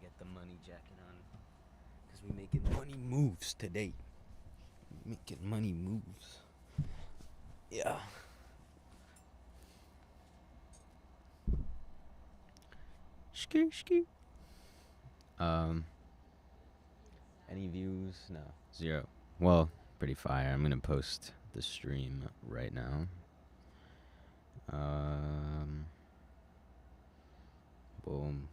get the money jacket on, because we making money moves today. Making money moves. Yeah. Ski. Any views? No. 0. Well, pretty fire. I'm gonna post the stream right now. Boom.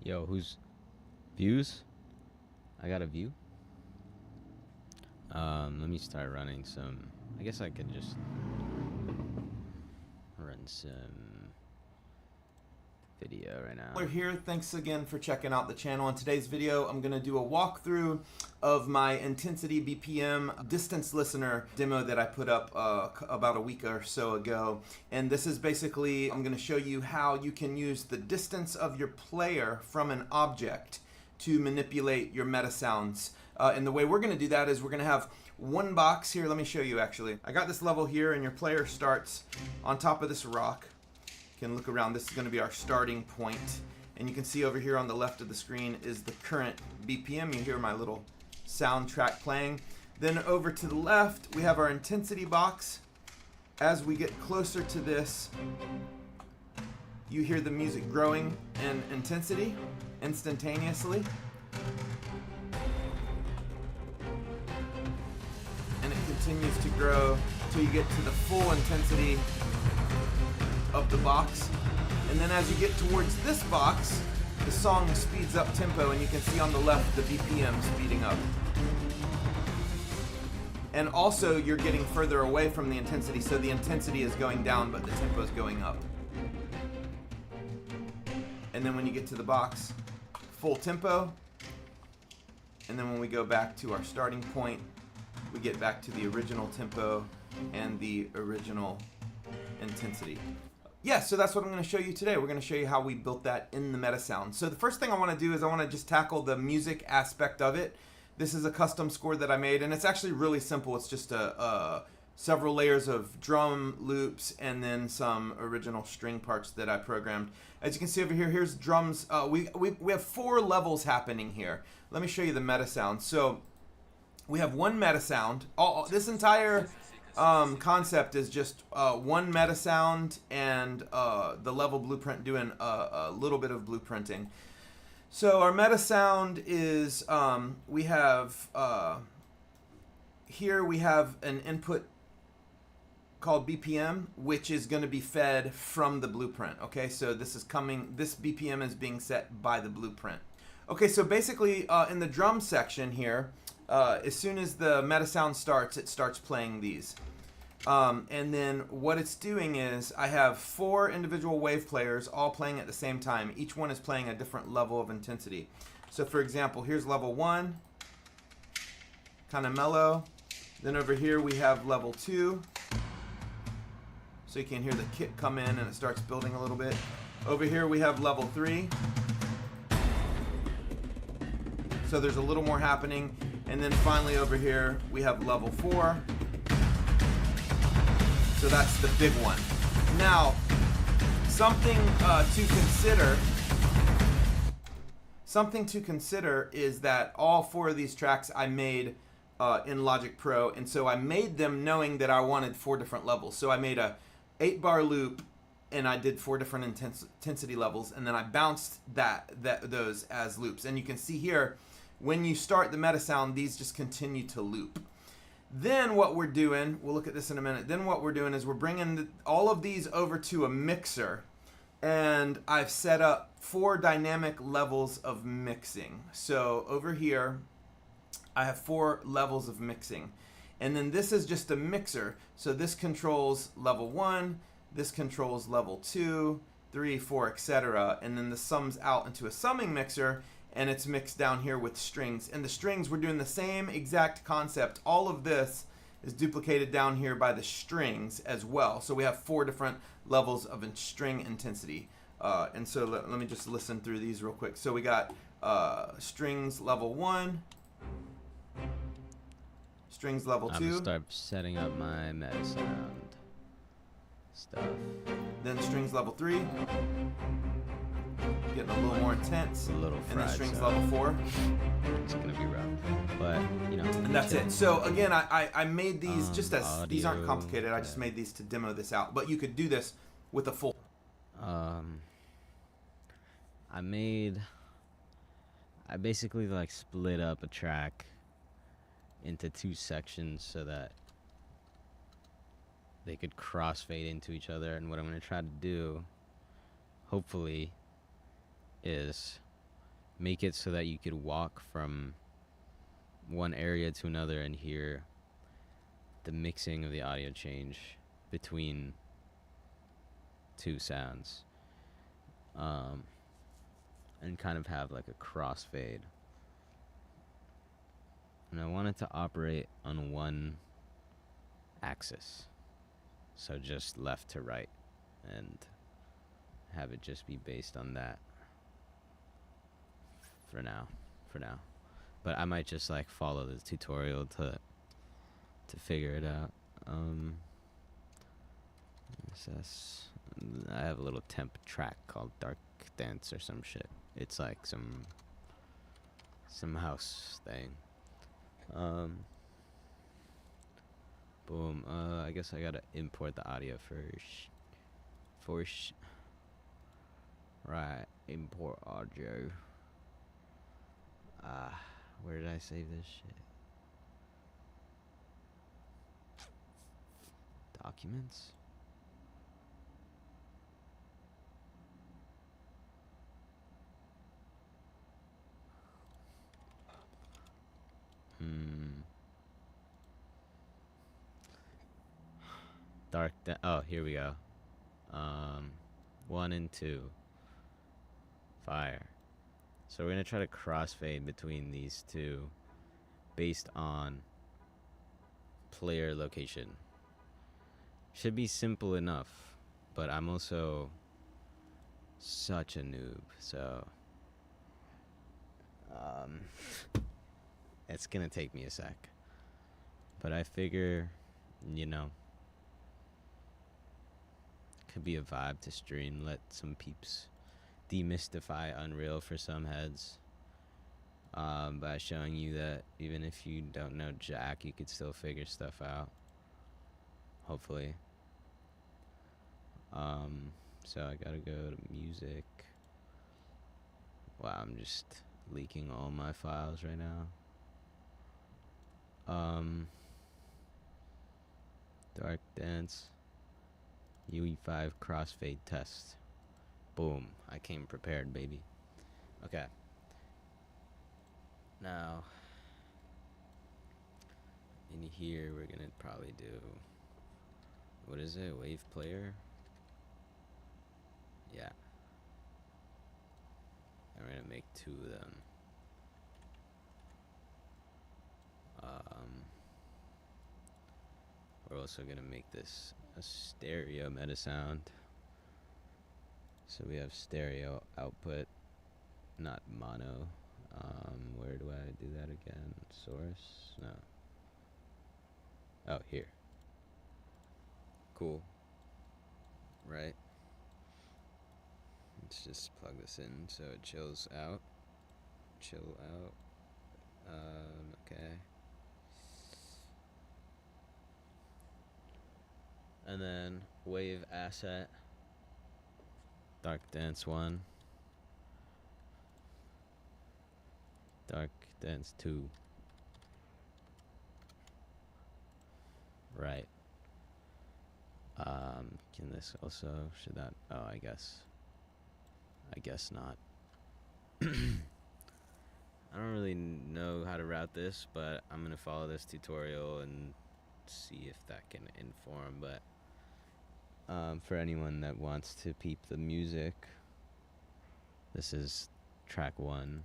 Yo, who's views? I got a view. Let me start running some. I guess I could just run some video right now. We're here. Thanks again for checking out the channel. In today's video, I'm going to do a walkthrough of my intensity BPM distance listener demo that I put up about a week or so ago. And this is basically, I'm going to show you how you can use the distance of your player from an object to manipulate your meta sounds. And the way we're going to do that is we're going to have one box here. Let me show you actually. I got this level here and your player starts on top of this rock. You can look around. This is going to be our starting point. And you can see over here on the left of the screen is the current BPM. You hear my little soundtrack playing. Then over to the left, we have our intensity box. As we get closer to this, you hear the music growing in intensity instantaneously. And it continues to grow until you get to the full intensity of the box. And then as you get towards this box, the song speeds up tempo, and you can see on the left the BPM speeding up. And also you're getting further away from the intensity, so the intensity is going down but the tempo is going up. And and then when you get to the box, full tempo, and then when we go back to our starting point, we get back to the original tempo and the original intensity. Yeah, so that's what I'm going to show you today. We're going to show you how we built that in the Metasound. So the first thing I want to do is I want to just tackle the music aspect of it. This is a custom score that I made, and it's actually really simple. It's just several layers of drum loops and then some original string parts that I programmed. As you can see over here, here's drums. We have 4 levels happening here. Let me show you the Metasound. So we have one Metasound. This entire concept is just one Metasound and the level blueprint doing a little bit of blueprinting. So our Metasound is we have here we have an input called BPM, which is going to be fed from the blueprint. Okay, so this BPM is being set by the blueprint. Okay, so basically in the drum section here, as soon as the Metasound starts, it starts playing these. And then what it's doing is I have 4 individual wave players all playing at the same time. Each one is playing a different level of intensity. So for example, here's level 1, kind of mellow. Then over here we have level 2. So you can hear the kick come in and it starts building a little bit. Over here we have level 3. So there's a little more happening. And then finally over here we have level 4. So that's the big one. Now, something to consider is that all 4 of these tracks I made in Logic Pro, and so I made them knowing that I wanted 4 different levels. So I made a 8-bar loop, and I did 4 different intensity levels, and then I bounced those as loops. And you can see here, when you start the Metasound, these just continue to loop. Then what we're doing, we'll look at this in a minute, then what we're doing is we're bringing all of these over to a mixer, and I've set up 4 dynamic levels of mixing. So over here, I have 4 levels of mixing. And then this is just a mixer. So this controls level 1, this controls level 2, 3, 4, etc. And then this sums out into a summing mixer, and it's mixed down here with strings. And the strings, we're doing the same exact concept. All of this is duplicated down here by the strings as well. So we have 4 different levels of string intensity. And so let me just listen through these real quick. So we got strings level 1, strings level 2. I'm gonna start setting up my Metasound stuff. Then strings level 3. Getting a little more intense. A little fried, and then strings so level 4. It's gonna be rough, but you know. And that's it. So again, I made these just as audio, these aren't complicated. I just made these to demo this out. But you could do this with a full. I basically like split up a track into 2 sections so that they could crossfade into each other. And what I'm going to try to do, hopefully, is make it so that you could walk from one area to another and hear the mixing of the audio change between 2 sounds, and kind of have like a crossfade. And I want it to operate on one axis, so just left to right, and have it just be based on that for now. But I might just like follow the tutorial to figure it out. I have a little temp track called Dark Dance or some shit. It's like some house thing. Boom. I guess I gotta import the audio first. Right. Import audio. Where did I save this shit? Documents? Oh, here we go. 1 and 2. Fire. So we're gonna try to crossfade between these two based on player location. Should be simple enough, but I'm also such a noob, so it's gonna take me a sec. But I figure, you know, could be a vibe to stream, let some peeps demystify Unreal for some heads, by showing you that even if you don't know jack, you could still figure stuff out, hopefully. So I gotta go to music. Wow, I'm just leaking all my files right now. Dark Dance UE5 crossfade test. Boom, I came prepared, baby. Okay. Now, in here, we're gonna probably do, what is it, wave player? Yeah. And we're gonna make 2 of them. We're also gonna make this a stereo meta sound. So we have stereo output, not mono. Where do I do that again? Source? No. Oh, here. Cool. Right? Let's just plug this in so it chills out. Chill out. Okay. And then wave asset. Dark Dance 1. Dark Dance 2. Right. Can this also, should that, oh, I guess not. I don't really know how to route this, but I'm gonna follow this tutorial and see if that can inform. But for anyone that wants to peep the music, this is track 1.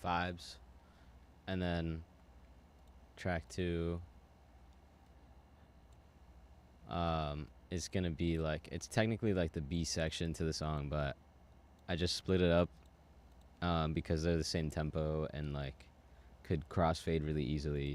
Vibes. And then track 2 is gonna be like, it's technically like the B section to the song, but I just split it up because they're the same tempo and like could crossfade really easily.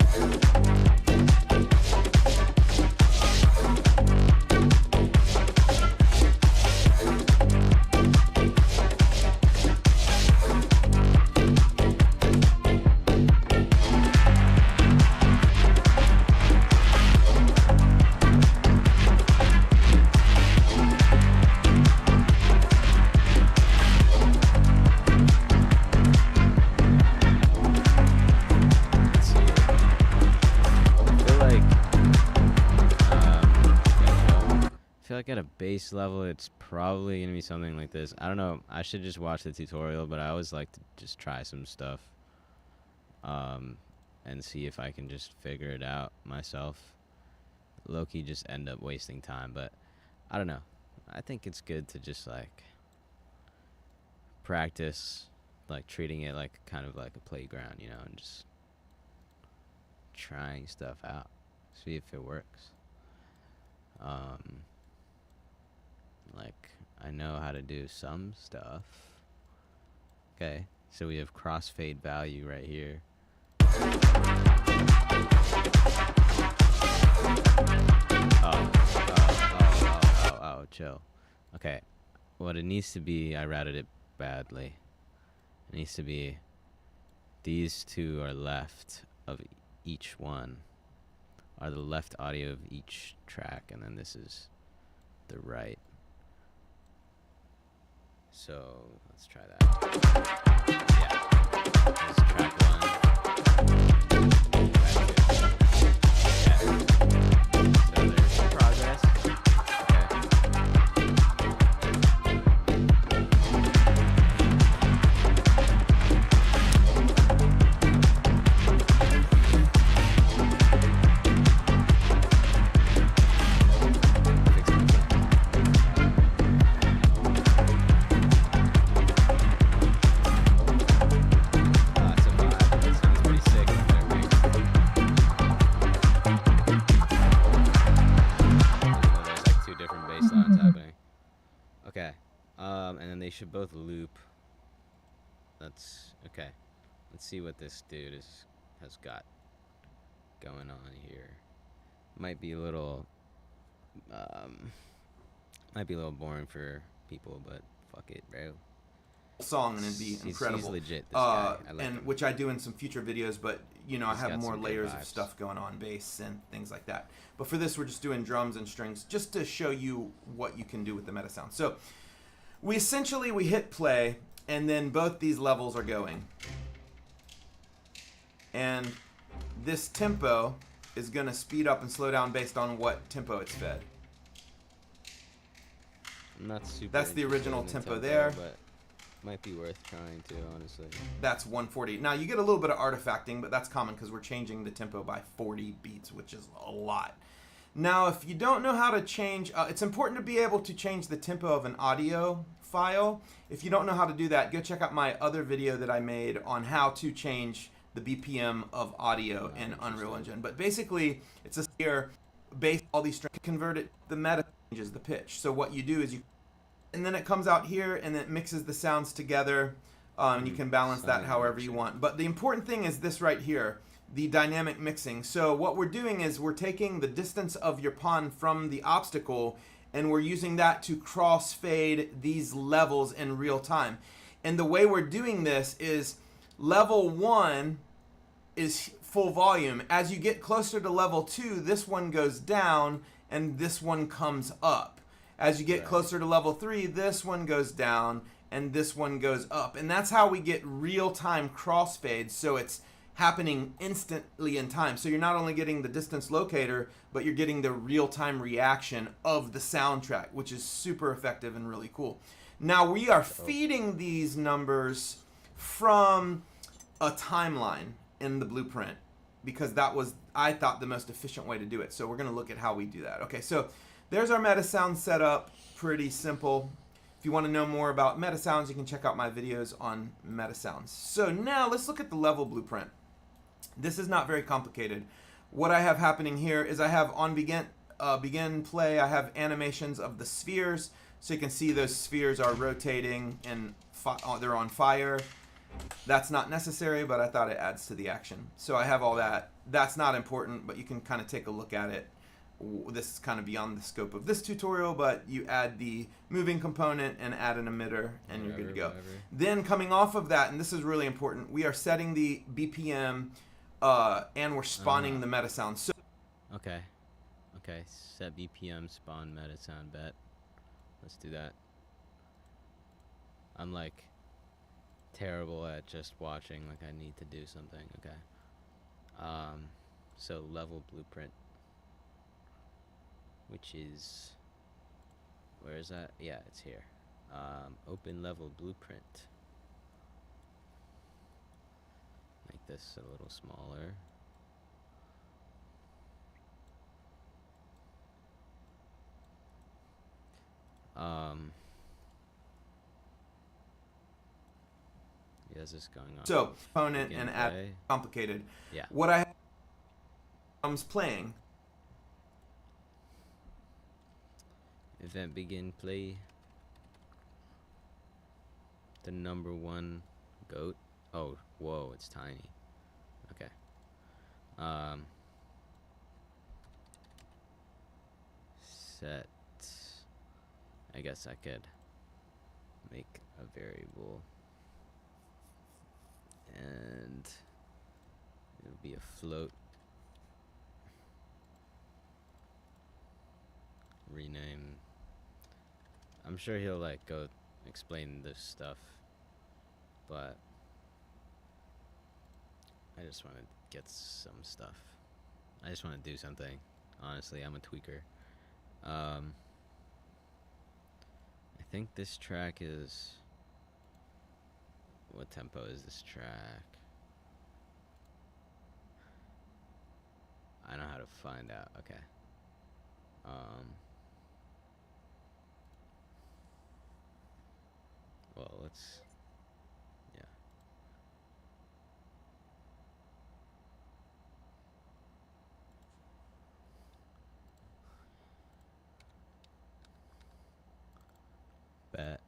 At a base level, it's probably gonna be something like this. I don't know, I should just watch the tutorial, but I always like to just try some stuff and see if I can just figure it out myself. Low-key just end up wasting time, but I don't know, I think it's good to just like practice, like treating it like kind of like a playground, you know, and just trying stuff out, see if it works. Like, I know how to do some stuff. Okay, so we have crossfade value right here. Oh, chill. Okay. What it needs to be, I routed it badly. It needs to be these two are left of each one, are the left audio of each track, and then this is the right. So let's try that. Yeah. This is track one. So there's some progress. And then they should both loop. That's okay. Let's see what this dude has got going on here. Might be a little boring for people, but fuck it, bro. Song, and it'd be incredible. He's legit, this guy. I like and him. Which I do in some future videos, but you know, He's I have got more some good layers of vibes. stuff going on, bass and things like that. But for this, we're just doing drums and strings, just to show you what you can do with the meta sound. So we hit play, and then both these levels are going. And this tempo is going to speed up and slow down based on what tempo it's fed. I'm not super That's the interested original in the tempo there. but might be worth trying to, honestly. That's 140. Now you get a little bit of artifacting, but that's common because we're changing the tempo by 40 beats, which is a lot. Now, if you don't know how to change, it's important to be able to change the tempo of an audio file. If you don't know how to do that, go check out my other video that I made on how to change the BPM of audio in Unreal Engine. But basically, it's a here, base all these strings, convert it, the meta changes the pitch. So what you do is and then it comes out here and it mixes the sounds together, and you can balance that however you want. But the important thing is this right here, the dynamic mixing. So what we're doing is we're taking the distance of your pawn from the obstacle, and we're using that to crossfade these levels in real time. And the way we're doing this is level 1 is full volume. As you get closer to level 2, this one goes down and this one comes up. As you get closer to level 3, this one goes down and this one goes up. And that's how we get real-time crossfades, so it's happening instantly in time. So you're not only getting the distance locator, but you're getting the real-time reaction of the soundtrack, which is super effective and really cool. Now we are feeding these numbers from a timeline in the blueprint, because that was, I thought, the most efficient way to do it. So we're going to look at how we do that. Okay, so there's our meta sound setup. Pretty simple. If you want to know more about meta sounds, you can check out my videos on meta sounds. So now let's look at the level blueprint. This is not very complicated. What I have happening here is I have on begin play, I have animations of the spheres. So you can see those spheres are rotating and they're on fire. That's not necessary, but I thought it adds to the action. So I have all that. That's not important, but you can kind of take a look at it. This is kind of beyond the scope of this tutorial, but you add the moving component and add an emitter, and you're good to go. Then coming off of that, and this is really important, we are setting the BPM and we're spawning the meta sound. So Okay, set BPM, spawn meta sound, bet. Let's do that. I'm like terrible at just watching, like I need to do something. Okay. So level blueprint, which is, where is that? Yeah, it's here. Open level blueprint. Make this a little smaller. Yeah, is this going on? So component Begin and add play. complicated. Yeah. What I have drums playing. Event begin play. The number 1 goat. Oh, whoa, it's tiny. Okay. Set I guess I could make a variable and it'll be a float. Rename. I'm sure he'll like go explain this stuff, but I just want to get some stuff. I just want to do something. Honestly, I'm a tweaker. I think this track is... What tempo is this track? I know how to find out. Okay. Well, let's... Yeah. Bet.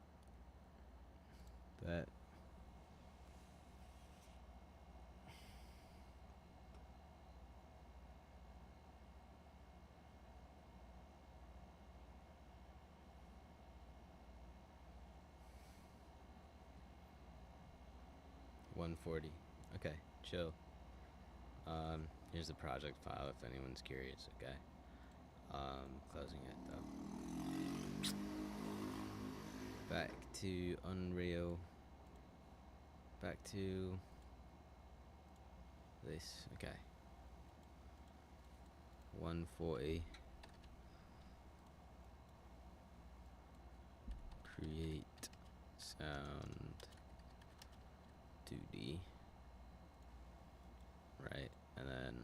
140. Okay, chill. Here's the project file if anyone's curious, okay? Closing it though. Back to Unreal. Back to this, okay. 140. Create sound 2D. Right, and then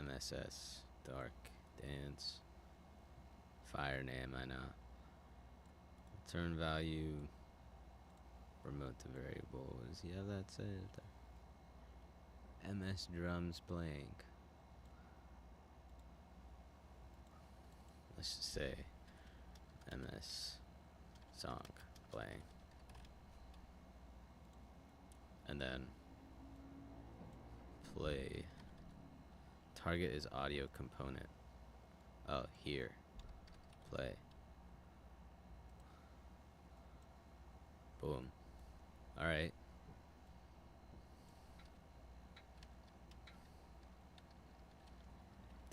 MSS, dark, dance, fire name, I know. Turn value, remote to variable. Does he have that saved? MS drums blank. Let's just say MS song playing. And then play. Target is audio component. Oh, here. Play. Boom. Alright.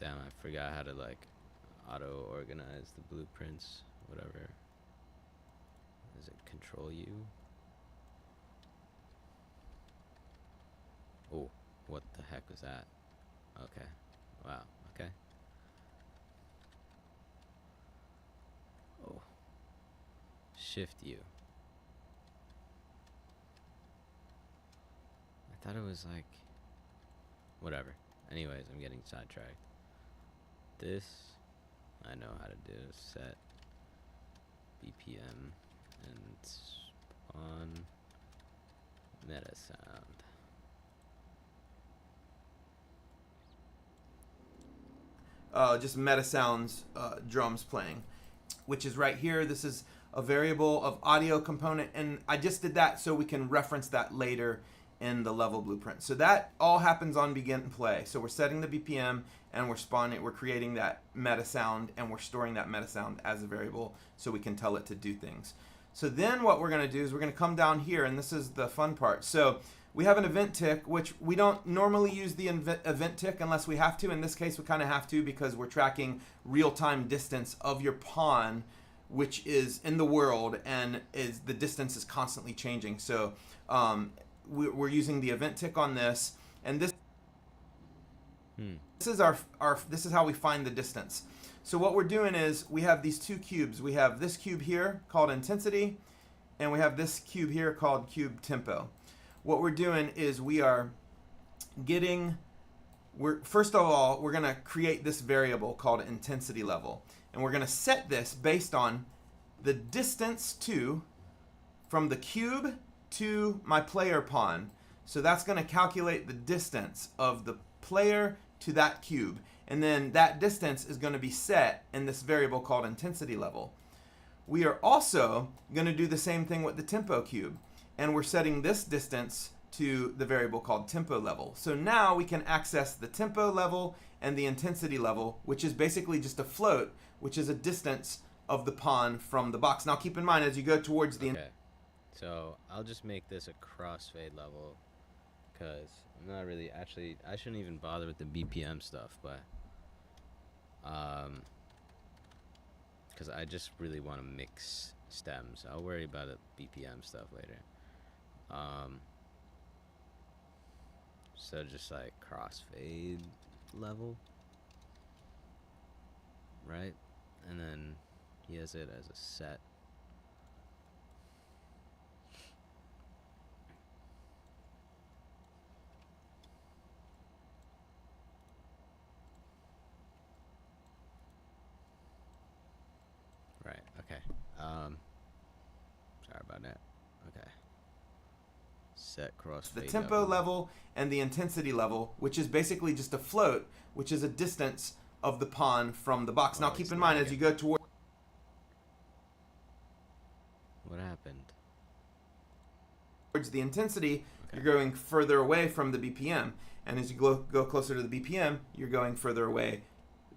Damn, I forgot how to like auto organize the blueprints, whatever. Does it control U? Oh, what the heck was that? Okay. Wow, okay. Oh. Shift U. I thought it was like... Whatever. Anyways, I'm getting sidetracked. This, I know how to do. Set BPM and spawn meta sound. Just meta sounds, drums playing, which is right here. This is a variable of audio component, and I just did that so we can reference that later in the level blueprint. So that all happens on begin and play. So we're setting the BPM and we're creating that meta sound, and we're storing that meta sound as a variable so we can tell it to do things. So then what we're going to do is we're going to come down here, and this is the fun part. So we have an event tick, which we don't normally use the event tick unless we have to. In this case, we kind of have to because we're tracking real-time distance of your pawn, which is in the world, and the distance is constantly changing. So we're using the event tick on this, and this is this is how we find the distance. So what we're doing is we have these two cubes. We have this cube here called intensity, and we have this cube here called cube tempo. What we're doing is first of all, we're going to create this variable called intensity level, and we're going to set this based on the distance from the cube to my player pawn. So that's going to calculate the distance of the player to that cube, and then that distance is going to be set in this variable called intensity level. We are also going to do the same thing with the tempo cube, and we're setting this distance to the variable called tempo level. So now we can access the tempo level and the intensity level, which is basically just a float, which is a distance of the pawn from the box. Now keep in mind, as you go towards the Okay. So I'll just make this a crossfade level, because I'm not really, actually, I shouldn't even bother with the BPM stuff, but because I just really want to mix stems. I'll worry about the BPM stuff later. So just like crossfade level, right? And then he has it as a set. Right, okay. Sorry about that. Okay. Set crossfade. the tempo level and the intensity level, which is basically just a float, which is a distance of the pawn from the box. Now keep in mind, as you go towards What happened? the intensity, you're going further away from the BPM. And as you go closer to the BPM, you're going further away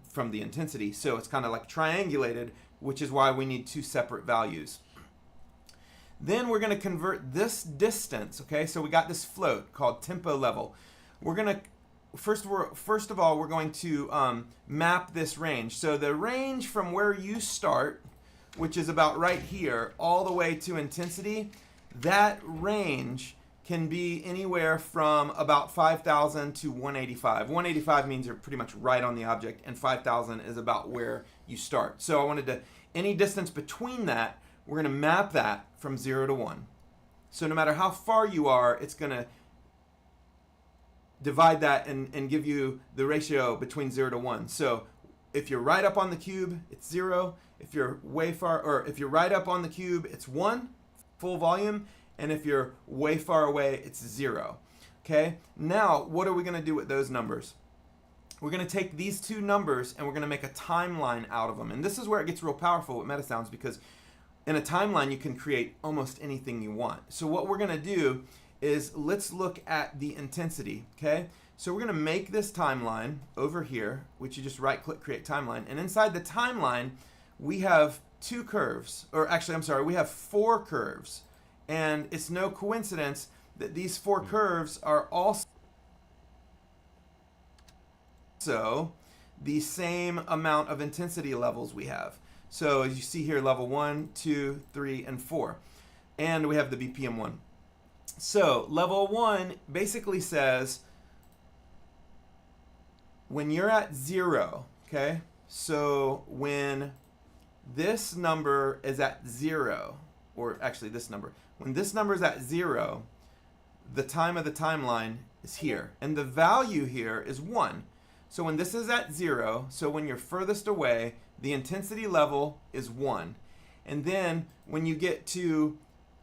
from the intensity. So it's kind of like triangulated, which is why we need two separate values. Then we're going to convert this distance, okay? So we got this float called tempo level. We're going to, first of all, we're going to map this range. So the range from where you start, which is about right here, all the way to intensity, that range can be anywhere from about 5,000 to 185. 185 means you're pretty much right on the object, and 5,000 is about where you start. So I wanted to, any distance between that, we're going to map that from 0 to 1. So no matter how far you are, it's going to divide that and give you the ratio between 0 to 1. So if you're right up on the cube, it's 0. If you're way far, or if you're right up on the cube, it's 1, full volume. And if you're way far away, it's 0. Okay? Now, what are we going to do with those numbers? We're going to take these two numbers and we're going to make a timeline out of them. And this is where it gets real powerful with metasounds, because in a timeline, you can create almost anything you want. So what we're going to do is let's look at the intensity, okay? So we're going to make this timeline over here, which you just right-click, create timeline. And inside the timeline, we have two curves, or actually, I'm sorry, we have 4 curves. And it's no coincidence that these 4 curves are also the same amount of intensity levels we have. So as you see here, level 1, 2, 3, and 4. And we have the BPM one. So level 1 basically says when you're at 0, okay? So when this number is at 0, or actually this number, when this number is at 0, the time of the timeline is here. And the value here is 1. So when this is at 0, so when you're furthest away, the intensity level is 1. And then when you get to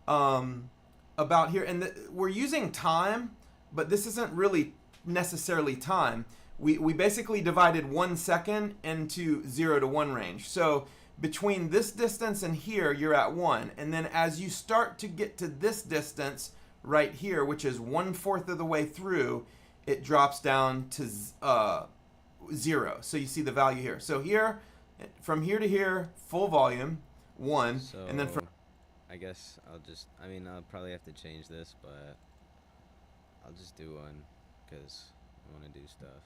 about here, and we're using time, but this isn't really necessarily time. We basically divided 1 second into 0 to 1 range. So between this distance and here, you're at 1. And then as you start to get to this distance right here, which is 1/4 of the way through, it drops down to 0. So you see the value here. So here, from here to here, full volume, 1. So, and then from... I guess I'll just, I mean, I'll probably have to change this, but I'll just do one, because I want to do stuff.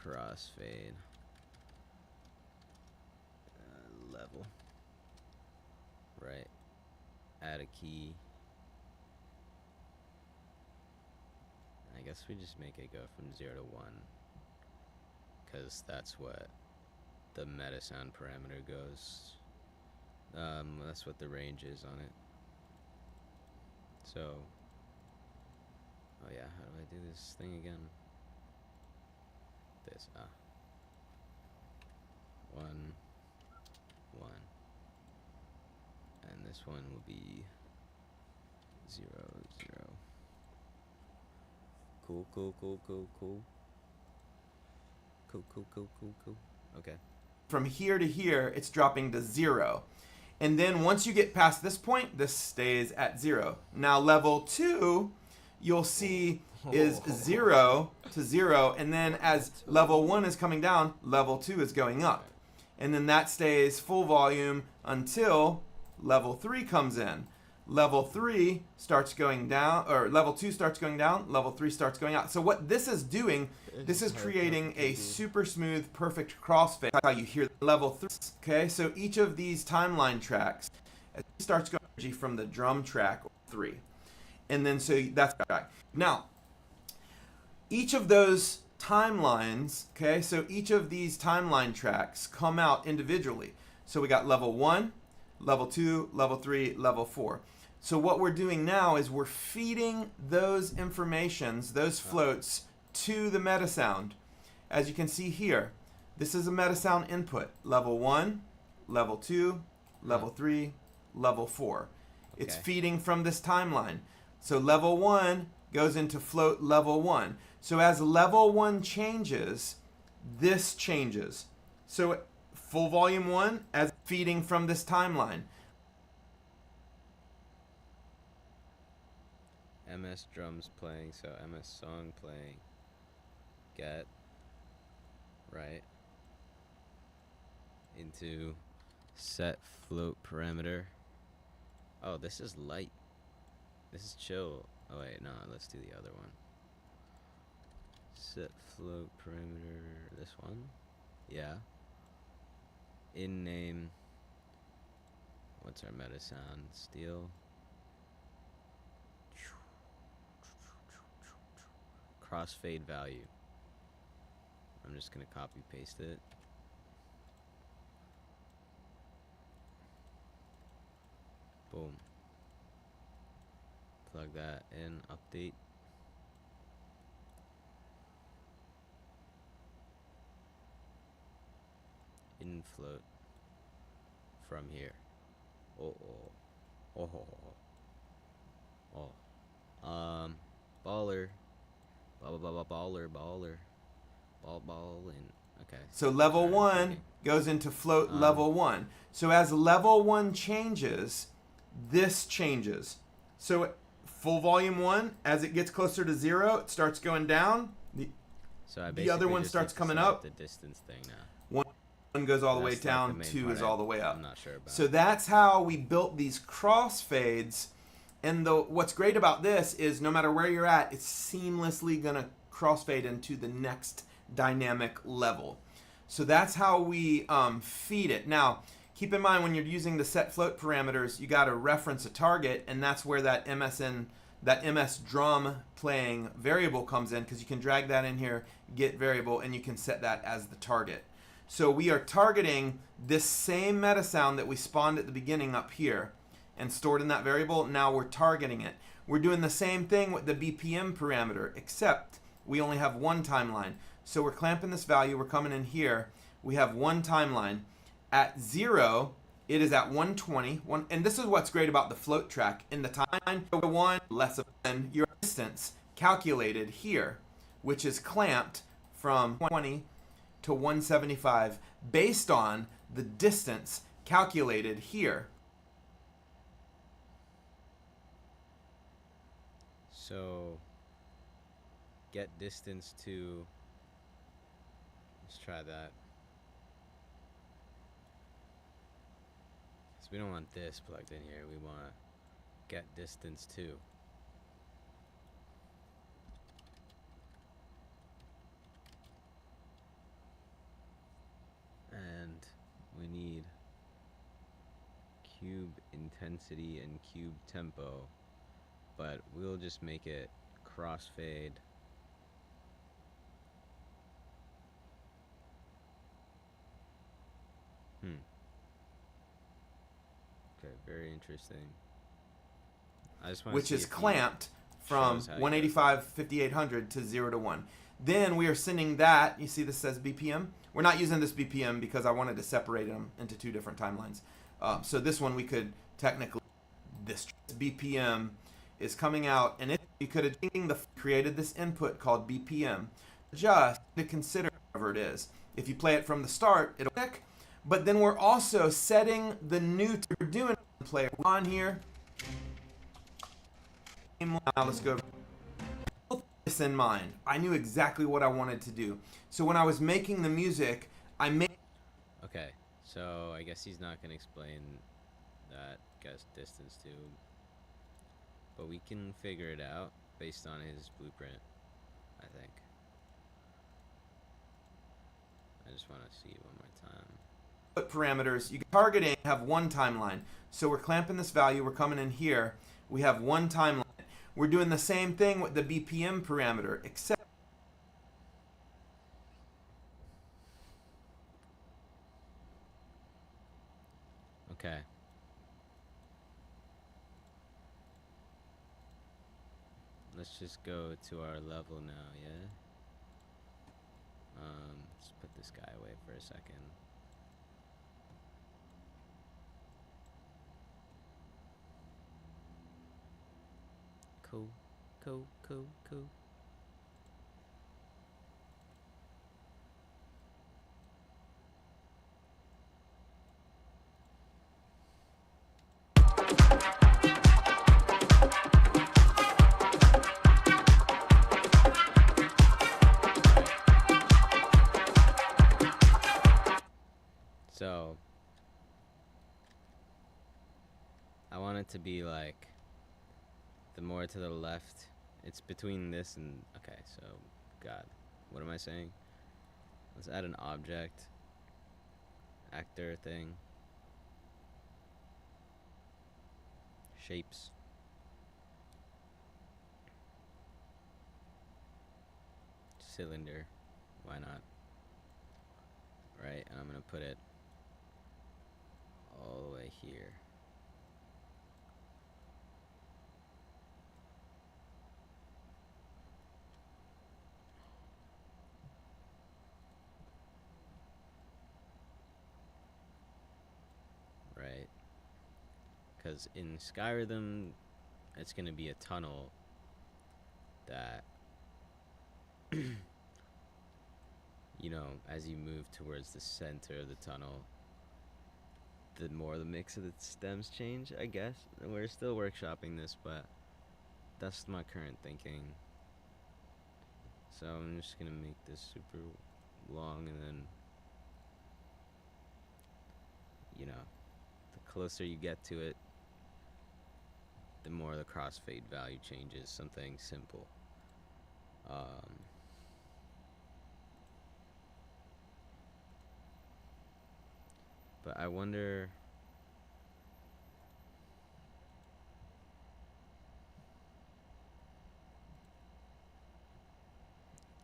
Crossfade level, right? Add a key. I guess we just make it go from 0 to 1, because that's what the meta sound parameter goes. That's what the range is on it. So, oh yeah, how do I do this thing again? This, 1, 1, and this one will be 0, 0. Cool, cool, cool, cool, cool. Cool, cool, cool, cool, cool. Okay. From here to here, it's dropping to 0. And then once you get past this point, this stays at 0. Now level 2, you'll see is 0 to 0, and then as level 1 is coming down, level 2 is going up. And then that stays full volume until level 3 comes in. Level 3 starts going down, or level 2 starts going down, level 3 starts going out. So what this is doing, this is creating a super smooth, perfect crossfade. How you hear level 3. Okay, so each of these timeline tracks starts going energy from the drum track 3. And then so that's right. Now, each of those timelines, okay, so each of these timeline tracks come out individually. So we got level 1, level 2, level 3, level 4. So what we're doing now is we're feeding those informations, those floats, to the meta sound. As you can see here, this is a meta sound input. Level 1, level 2, level 3, level 4. Okay. It's feeding from this timeline. So level 1 goes into float level 1. So as level 1 changes, this changes. So full volume 1 as feeding from this timeline. MS drums playing, so MS song playing. Get right into set float parameter. Oh, this is light. This is chill. Oh wait, no, let's do the other one. Set float parameter, this one? Yeah. In name. What's our meta sound? Steel. Crossfade value. I'm just gonna copy paste it. Boom. Plug that in, update. Infloat from here. Oh. Baller. Baller. Ball, and okay. So level Sorry, 1 goes into float level 1. So as level 1 changes, this changes. So full volume 1, as it gets closer to 0, it starts going down. So The other one just starts need to coming set up. The distance thing now. 1 goes all the way That's like down, the main 2 part is all the way up. I'm not sure about. So that's how we built these crossfades. And what's great about this is no matter where you're at, it's seamlessly going to crossfade into the next dynamic level. So that's how we feed it. Now, keep in mind when you're using the set float parameters, you got to reference a target, and that's where that MS drum playing variable comes in, because you can drag that in here, get variable, and you can set that as the target. So we are targeting this same meta sound that we spawned at the beginning up here and stored in that variable. Now we're targeting it. We're doing the same thing with the BPM parameter, except we only have one timeline. So we're clamping this value, we're coming in here, we have one timeline. At 0, it is at 120, and this is what's great about the float track. In the time 1, less than your distance calculated here, which is clamped from 20 to 175 based on the distance calculated here. So get distance to, let's try that. So we don't want this plugged in here, we want to get distance to. And we need cube intensity and cube tempo, but we'll just make it crossfade. Okay, very interesting. I just want Which to see is if you- clamped from shows how you 185, 5800 to 0 to 1. Then we are sending that, you see this says BPM? We're not using this BPM because I wanted to separate them into two different timelines. So this one we could technically, this BPM is coming out, and you could have created this input called BPM just to consider whatever it is. If you play it from the start, it'll pick, but then we're also setting the new we're doing player on here. Now let's go. this in mind. I knew exactly what I wanted to do. So when I was making the music, I made... Okay, so I guess he's not gonna explain that guess distance to, but we can figure it out based on his blueprint, I think. I just want to see it one more time. parameters. You can targeting have one timeline. So we're clamping this value, we're coming in here, we have one timeline. We're doing the same thing with the BPM parameter, except Okay. Let's just go to our level now, yeah? Let's put this guy away for a second. Cool, cool, cool, cool. So, I want it to be like the more to the left. It's between this and, okay, so, God, what am I saying? Let's add an object, actor thing, shapes, cylinder, why not? Right, and I'm gonna put it all the way here. Right, because in SKYRHYTHM, it's gonna be a tunnel that, you know, as you move towards the center of the tunnel, the more the mix of the stems change, I guess. We're still workshopping this, but that's my current thinking. So I'm just gonna make this super long, and then, you know, the closer you get to it, the more the crossfade value changes. Something simple. But I wonder,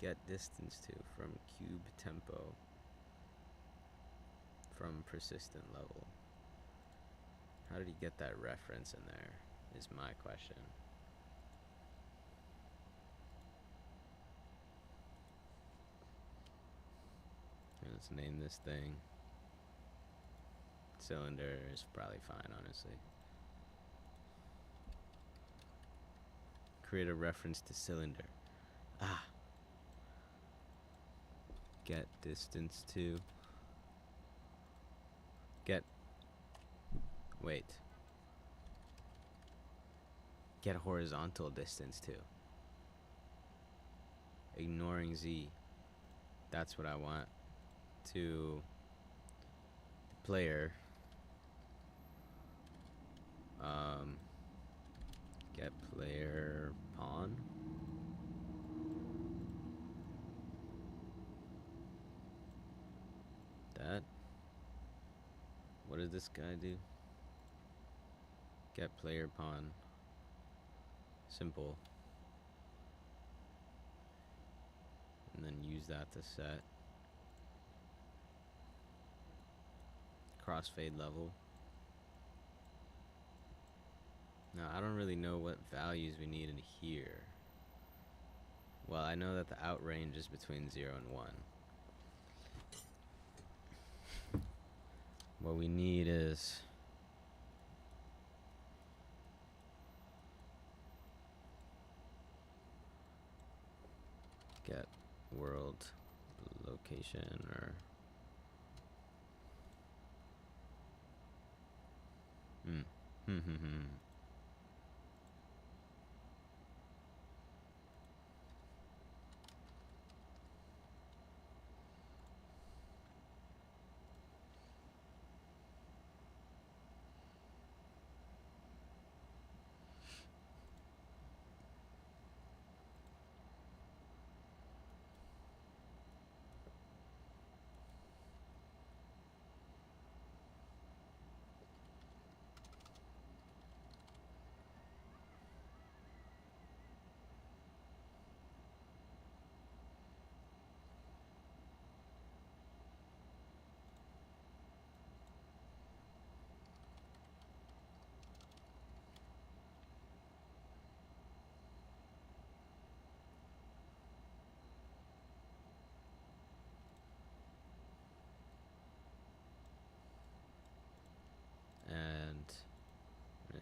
get distance to from cube tempo from persistent level. How did he get that reference in there is my question. And let's name this thing. Cylinder is probably fine, honestly. Create a reference to cylinder. Ah. Get distance to. Get. Wait. Get horizontal distance to. Ignoring Z. That's what I want. To player. Get player pawn. That. What does this guy do? Get player pawn. Simple. And then use that to set crossfade level. Now, I don't really know what values we need in here. Well, I know that the out range is between 0 and 1. What we need is get world location or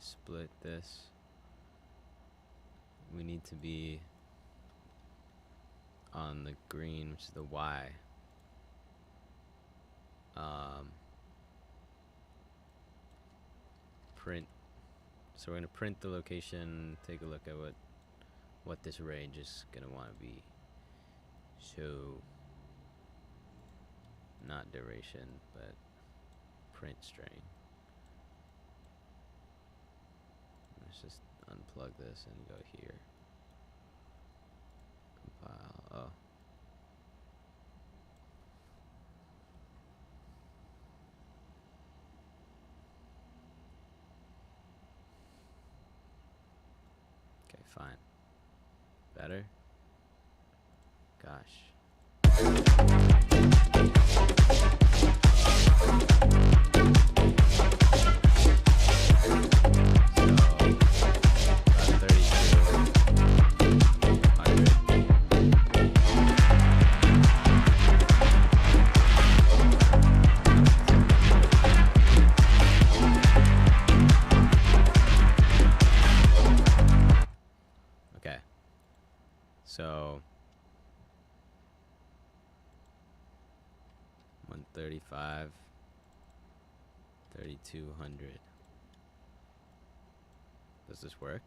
split this, we need to be on the green, which is the Y. Print. So we're gonna print the location, take a look at what this range is gonna want to be. So not duration, but print string. Let's just unplug this and go here. Compile. Oh. Okay, fine. Better? Gosh. Okay. So 135, 3200. Does this work?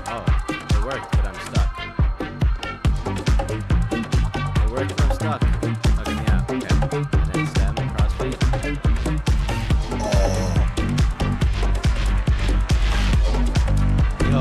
Oh, it worked, but I'm stuck. It worked, but I'm stuck. Oh, get me out. Okay. And then stem and crossfade. Yo.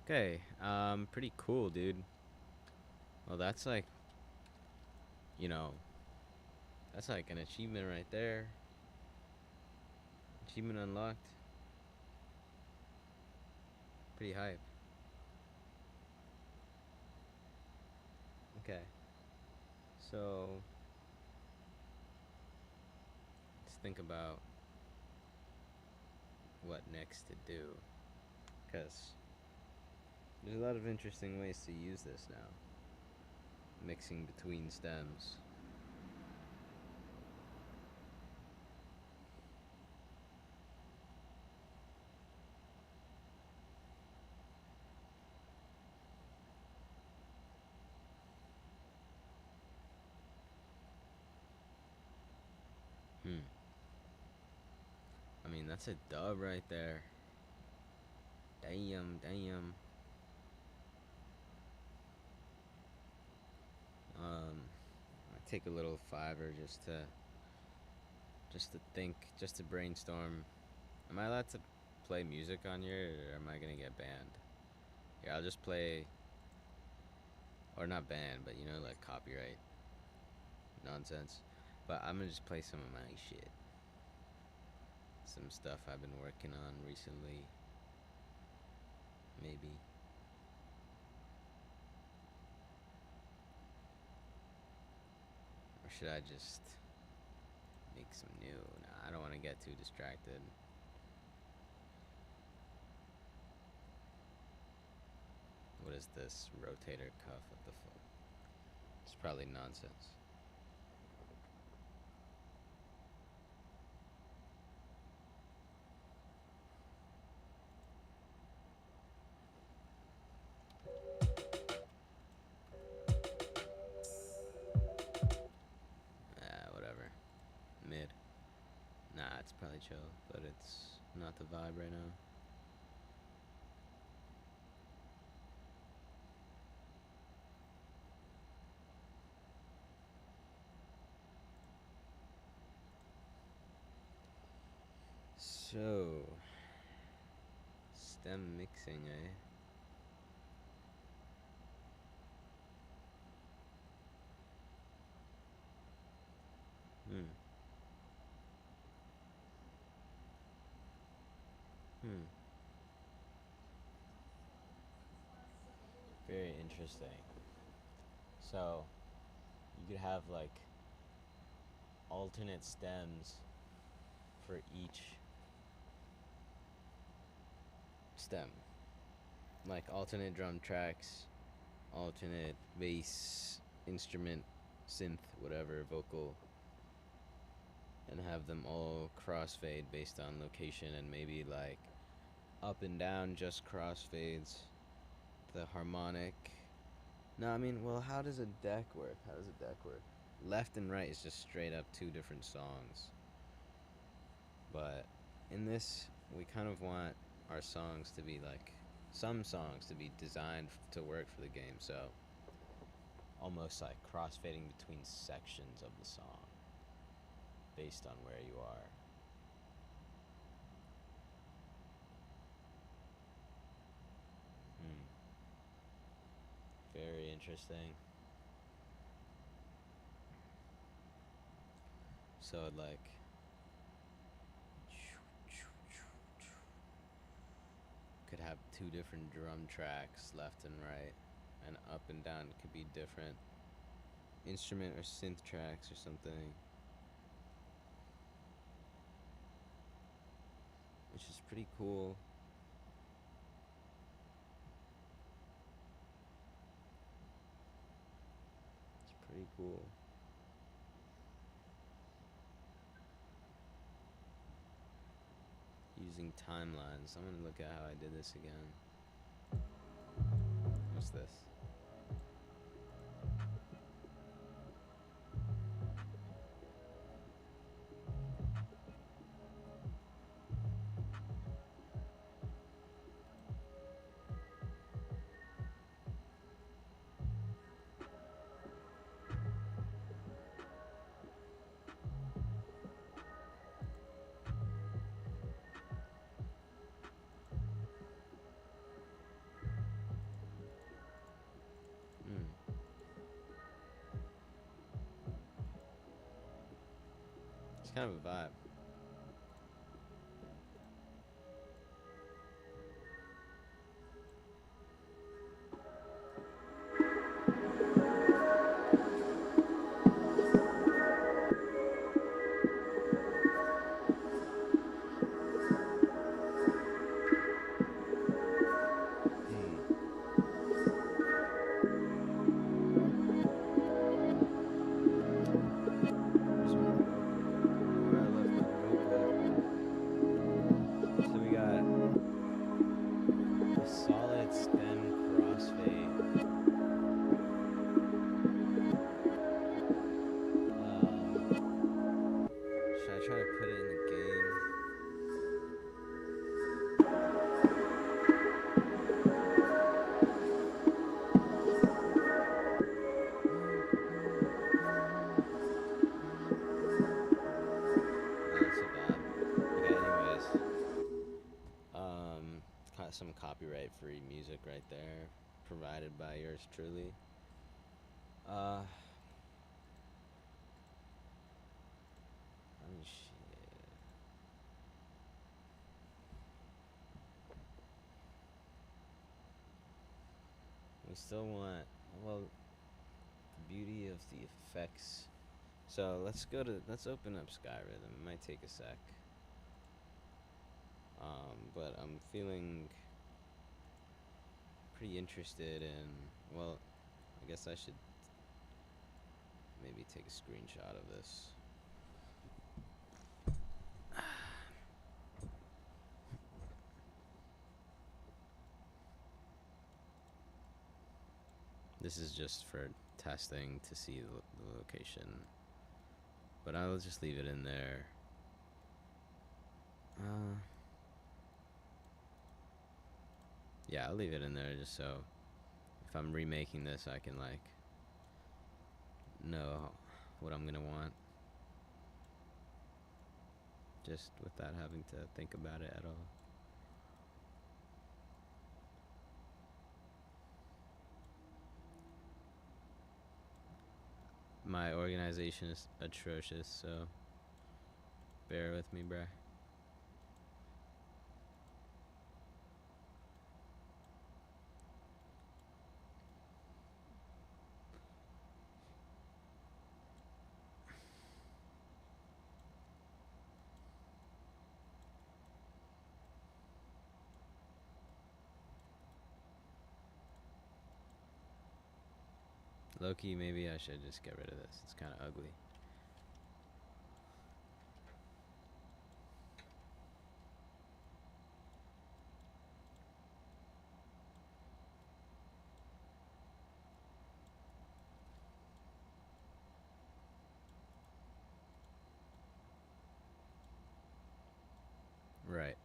Okay, pretty cool, dude. Well, that's like, you know, that's like an achievement right there. Achievement unlocked. Pretty hype. Okay. So, let's think about what next to do. Because there's a lot of interesting ways to use this now. Mixing between stems. I mean, that's a dub right there. Damn, damn. I take a little fiver just to think, just to brainstorm. Am I allowed to play music on here, or am I gonna get banned? Here, I'll just play, or not banned, but you know, like copyright nonsense. But I'm gonna just play some of my shit. Some stuff I've been working on recently. Maybe. should I just make some new? Nah, I don't want to get too distracted. What is this rotator cuff at the foot? It's probably nonsense. Whatever. Mid. Nah, it's probably chill, but it's not the vibe right now. So, stem mixing, eh? Hmm. Very interesting. So, you could have like alternate stems for each stem. Like alternate drum tracks, alternate bass, instrument, synth, whatever, vocal, and have them all crossfade based on location, and maybe like up and down just crossfades. The harmonic. No, I mean, well, how does a deck work? How does a deck work? Left and right is just straight up two different songs. But in this, we kind of want our songs to be like, some songs to be designed to work for the game, so almost like crossfading between sections of the song based on where you are. Very interesting. So like could have two different drum tracks, left and right, and up and down could be different instrument or synth tracks or something, which is pretty cool. It's pretty cool. Using timelines. I'm gonna look at how I did this again. What's this? It's kind of a vibe. Some copyright free music right there, provided by yours truly. Oh shit. We still want, well, the beauty of the effects So let's open up SKYRHYTHM. It might take a sec. But I'm feeling pretty interested in, well, I guess I should maybe take a screenshot of this. This is just for testing to see the location, but I'll just leave it in there. Yeah, I'll leave it in there just so if I'm remaking this, I can like know what I'm gonna want, just without having to think about it at all. My organization is atrocious, so bear with me, bruh. Low-key, maybe I should just get rid of this. It's kind of ugly. Right.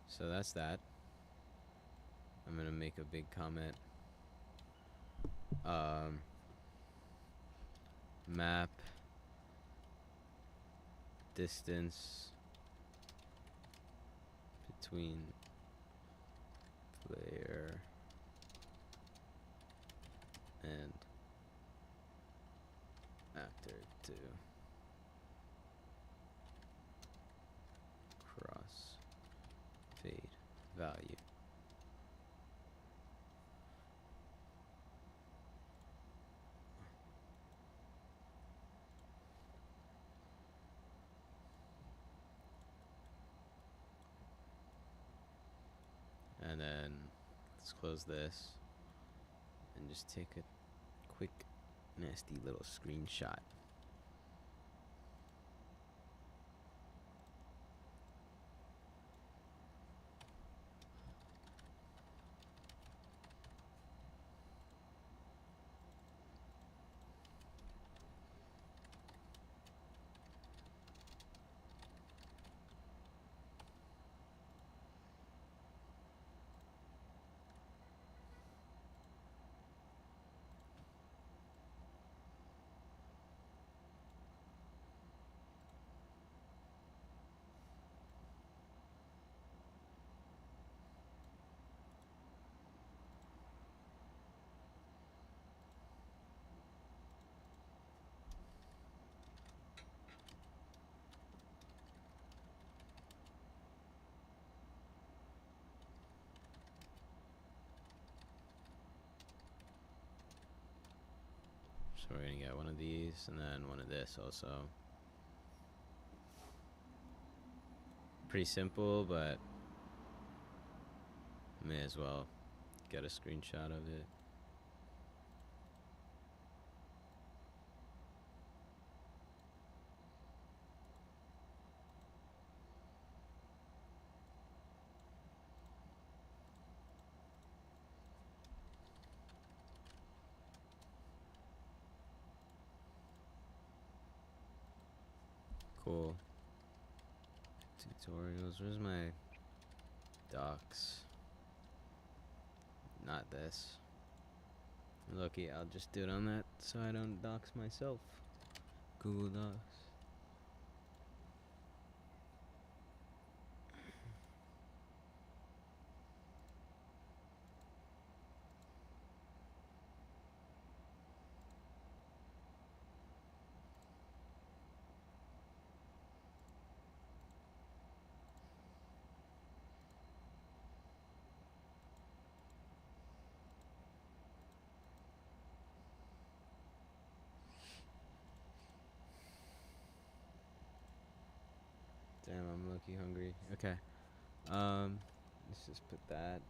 So that's that. I'm gonna make a big comment. Map distance between player and actor to cross fade value. And then let's close this and just take a quick nasty little screenshot. So we're gonna get one of these and then one of this also. Pretty simple, but may as well get a screenshot of it. Cool. Tutorials. Where's my docs? Not this. Lucky, I'll just do it on that so I don't dox myself. Google Docs. Damn, I'm low-key hungry. Okay. Let's just put that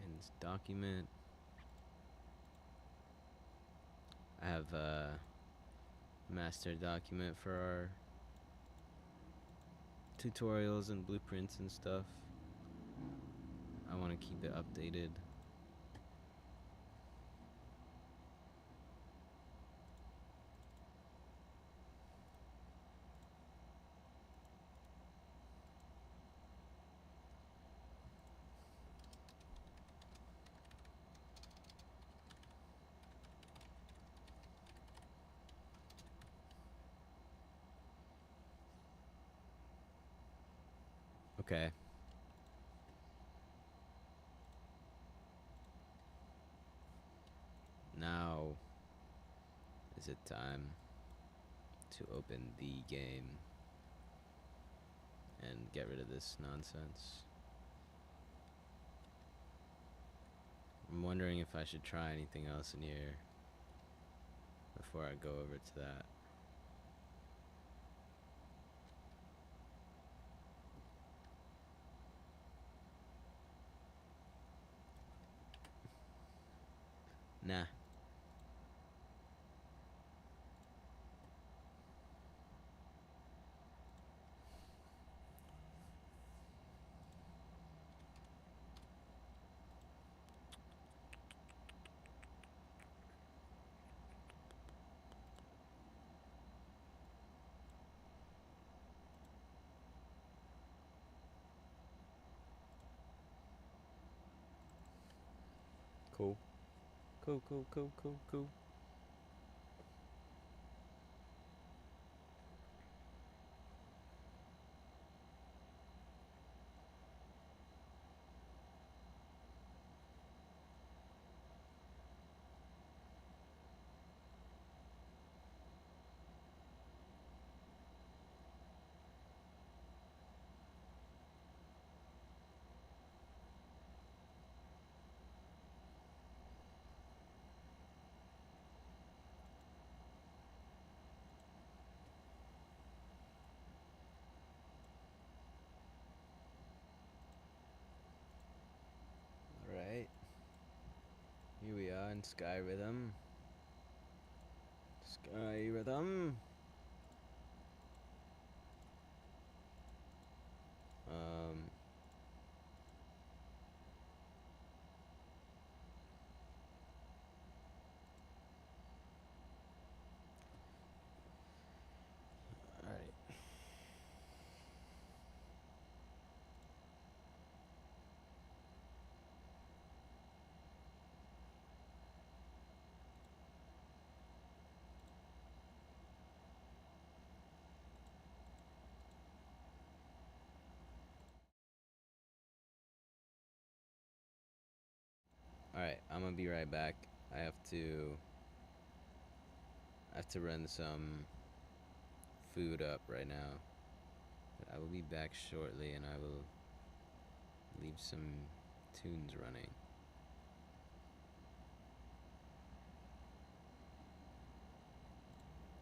in this document. I have a master document for our tutorials and blueprints and stuff. I want to keep it updated. Okay. Now is it time to open the game and get rid of this nonsense. I'm wondering if I should try anything else in here before I go over to that. Nah. Cool. Cool. Alright. Here we are in SKYRHYTHM. SKYRHYTHM. Alright. Alright, I'm gonna be right back. I have to run some food up right now. But I will be back shortly and I will leave some tunes running.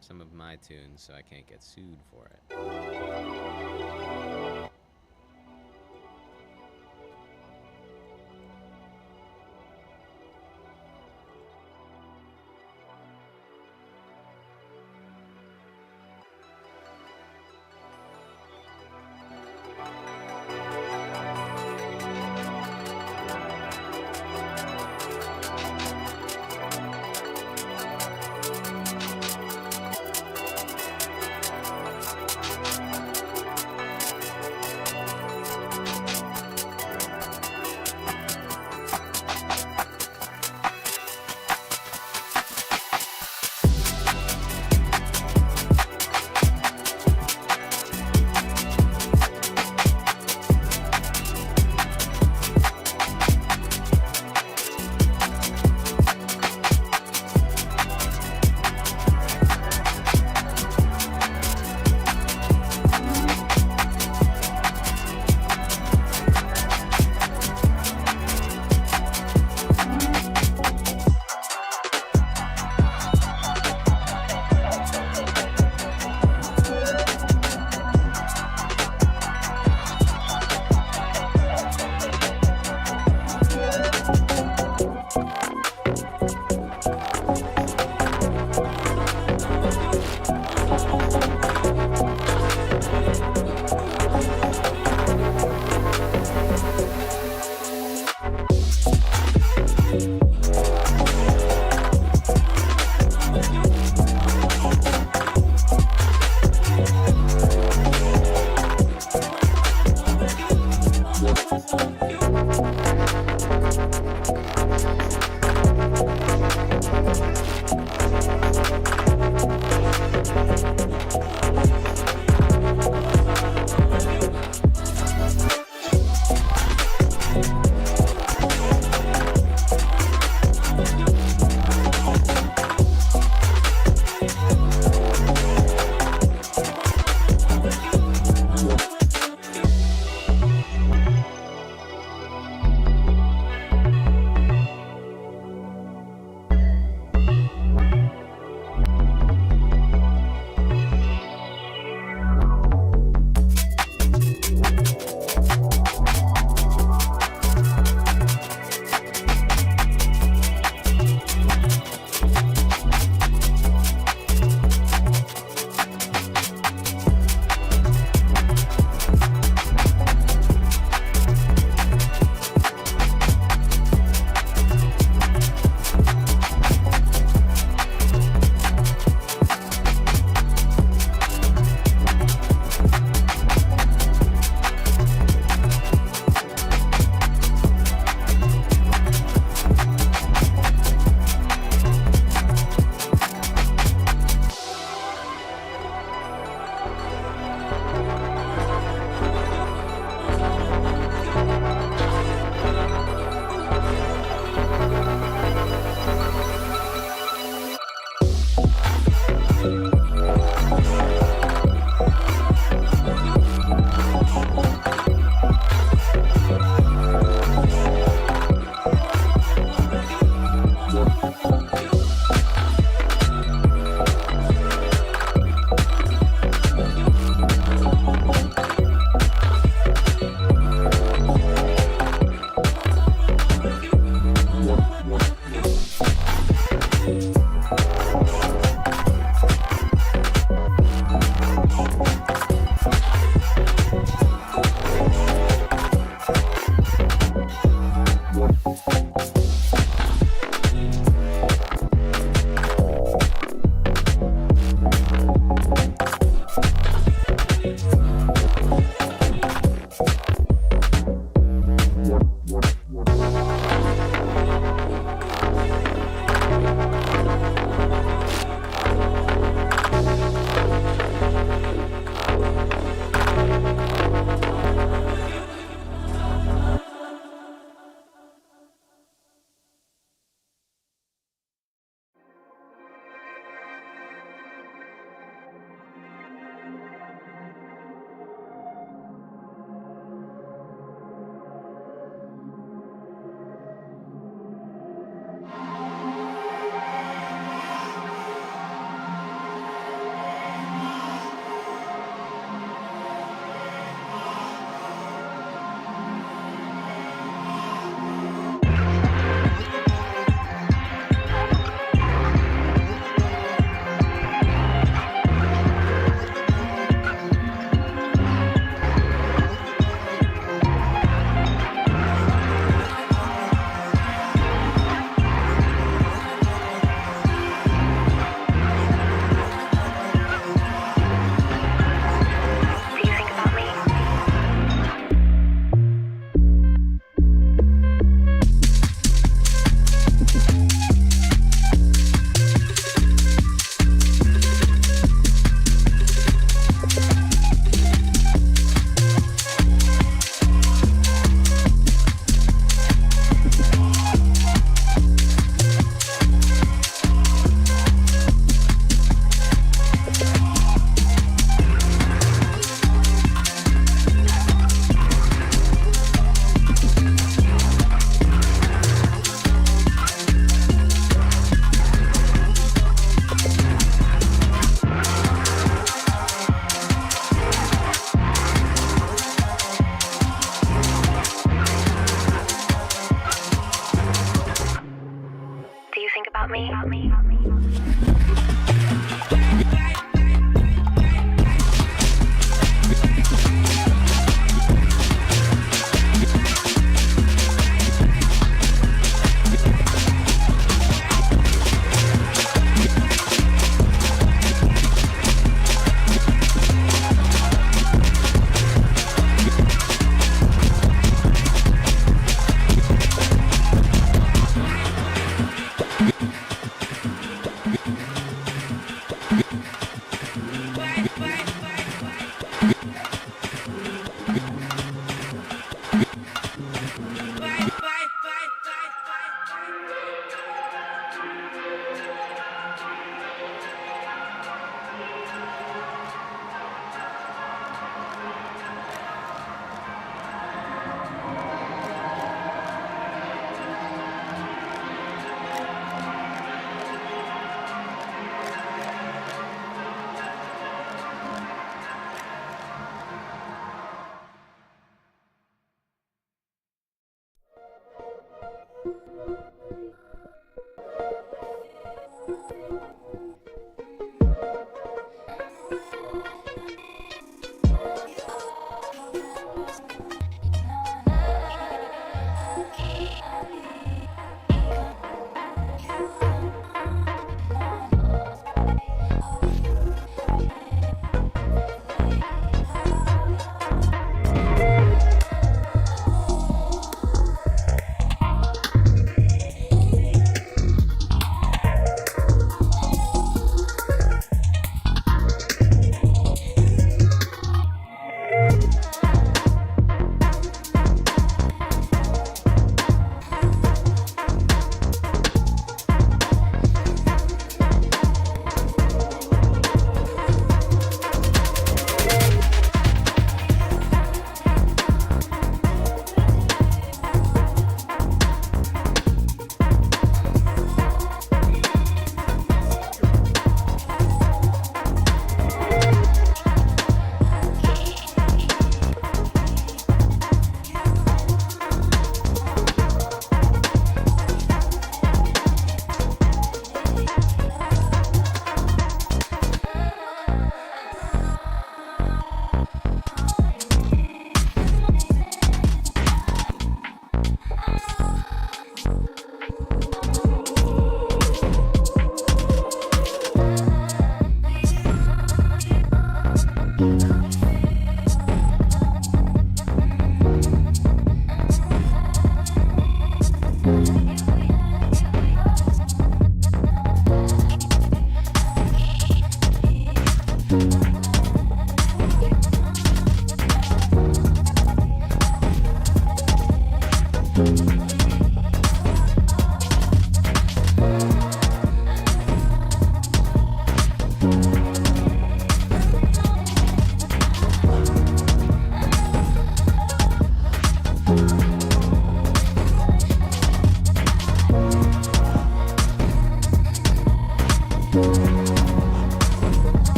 Some of my tunes so I can't get sued for it.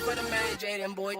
for the man, Jaden boy.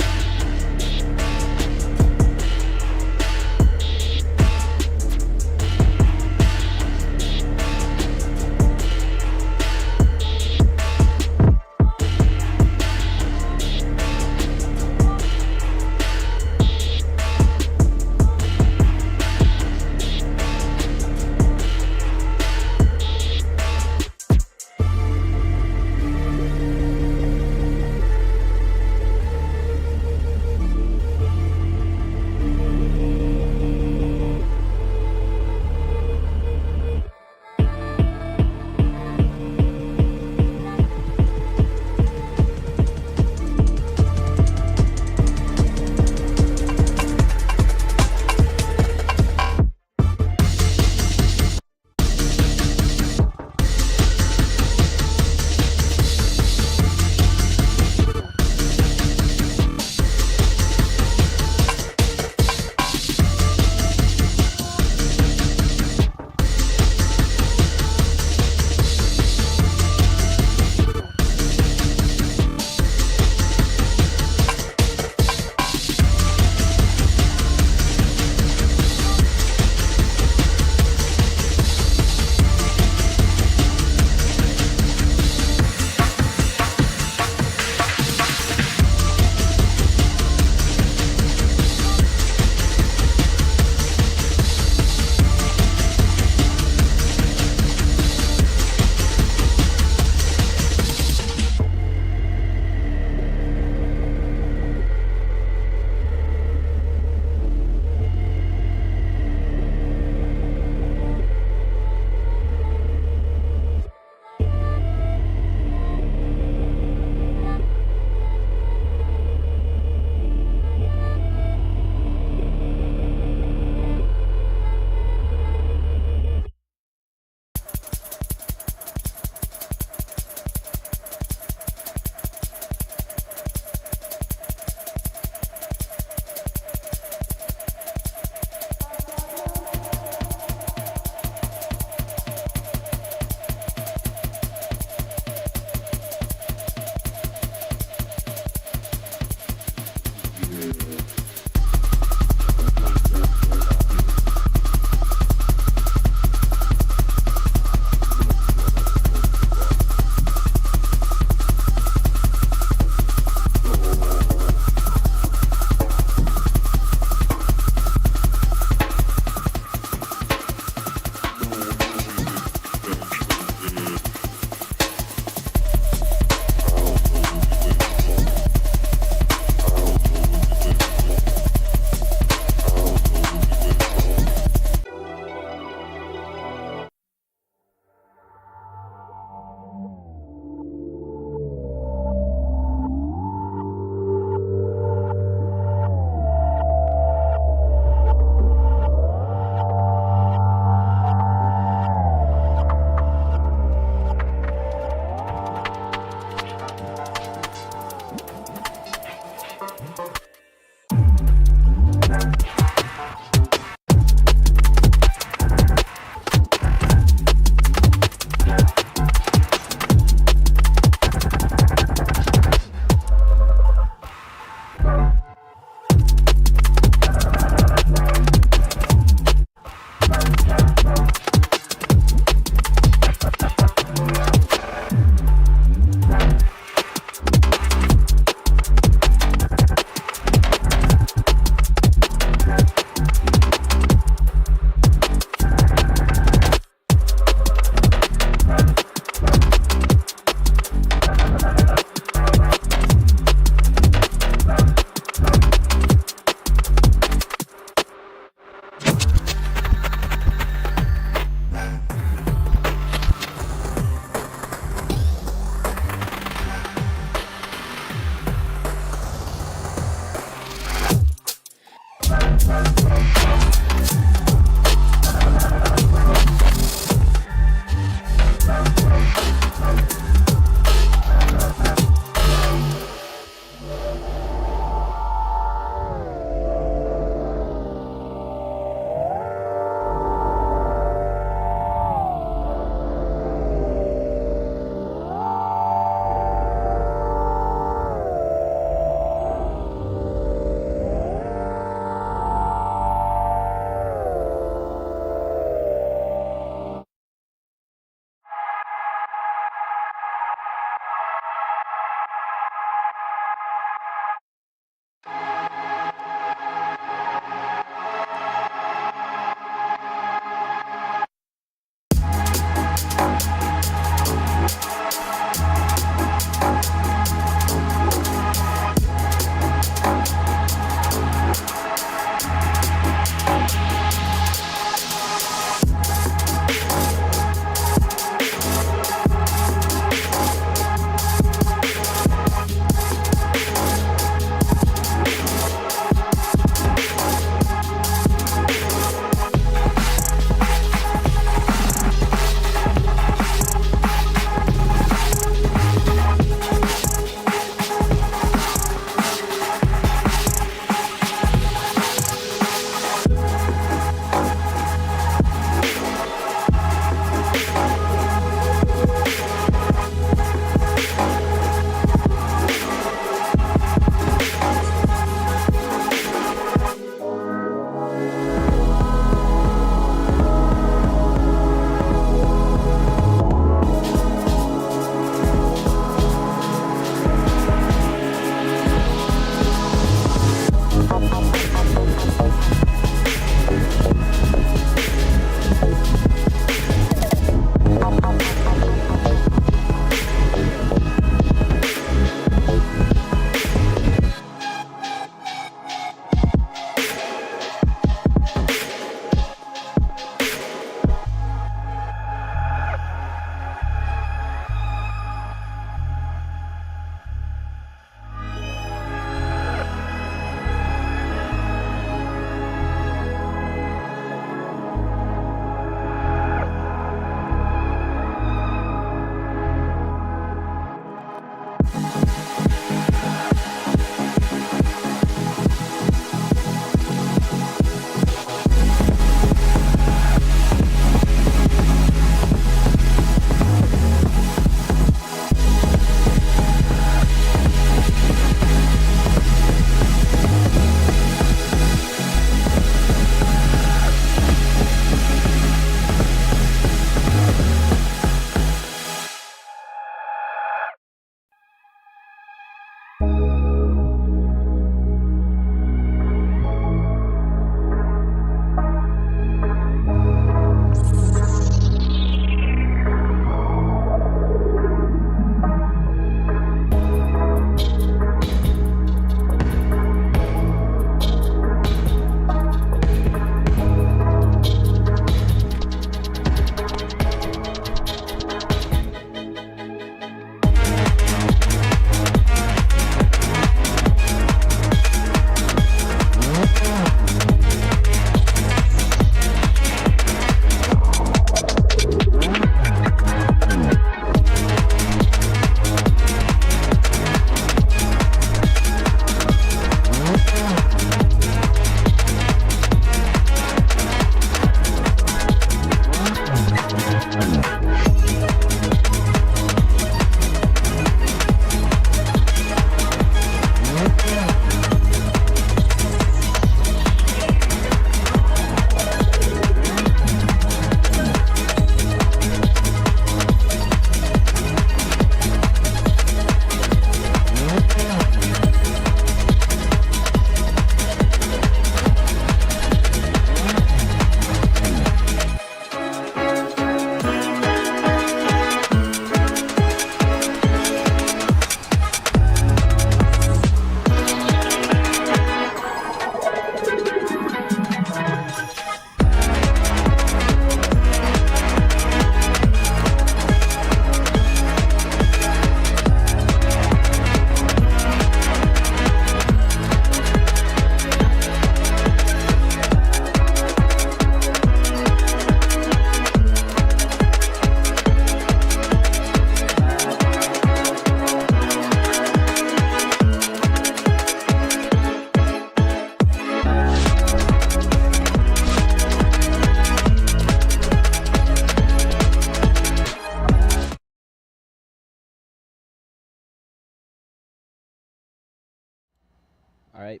Alright.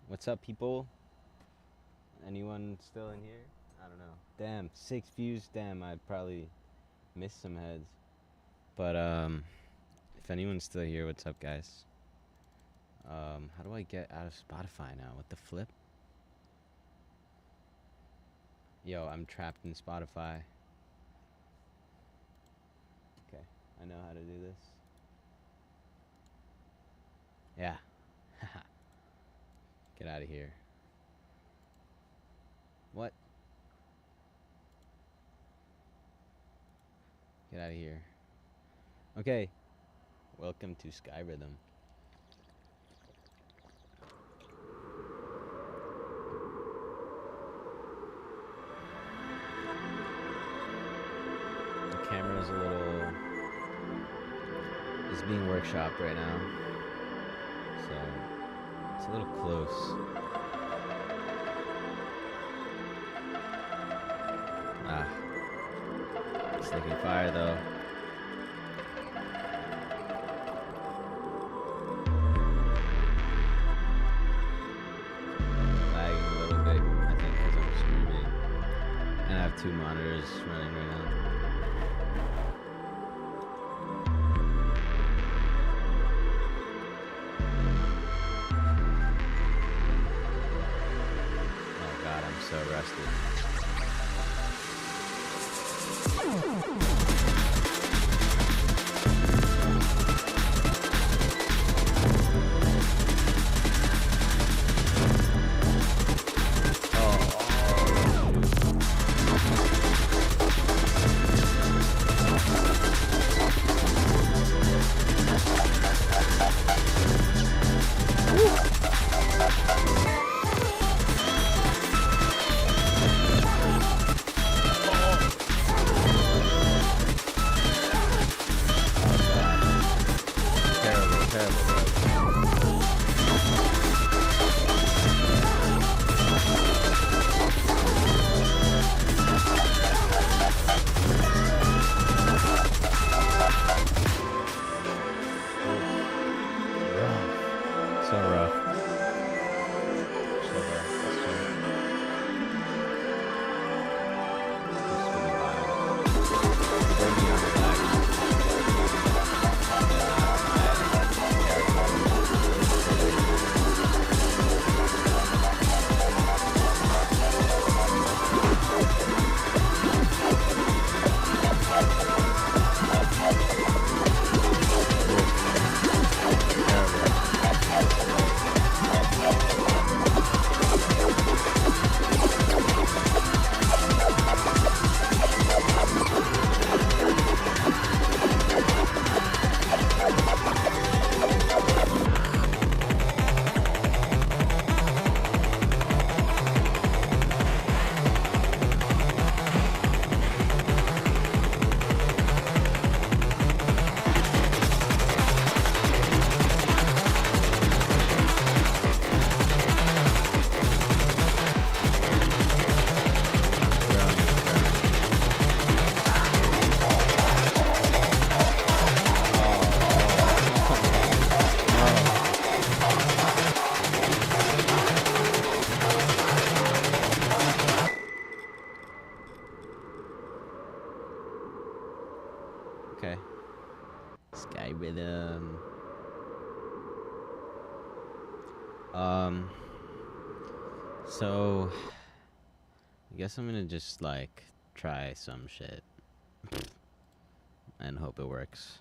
What's up, people? Anyone still in here? I don't know. Damn, 6 views. Damn, I probably missed some heads. But, if anyone's still here, what's up, guys? How do I get out of Spotify now? What the flip? Yo, I'm trapped in Spotify. Okay, I know how to do this. Yeah. Get out of here. What? Get out of here. Okay. Welcome to SKYRHYTHM. The camera's is being workshopped right now. So it's a little close. It's looking fire though. Lagging a little bit, I think, because I'm streaming. And I have 2 monitors running right now. Oh god, I'm so rusty. Okay. SKYRHYTHM. So I guess I'm gonna just like try some shit and hope it works.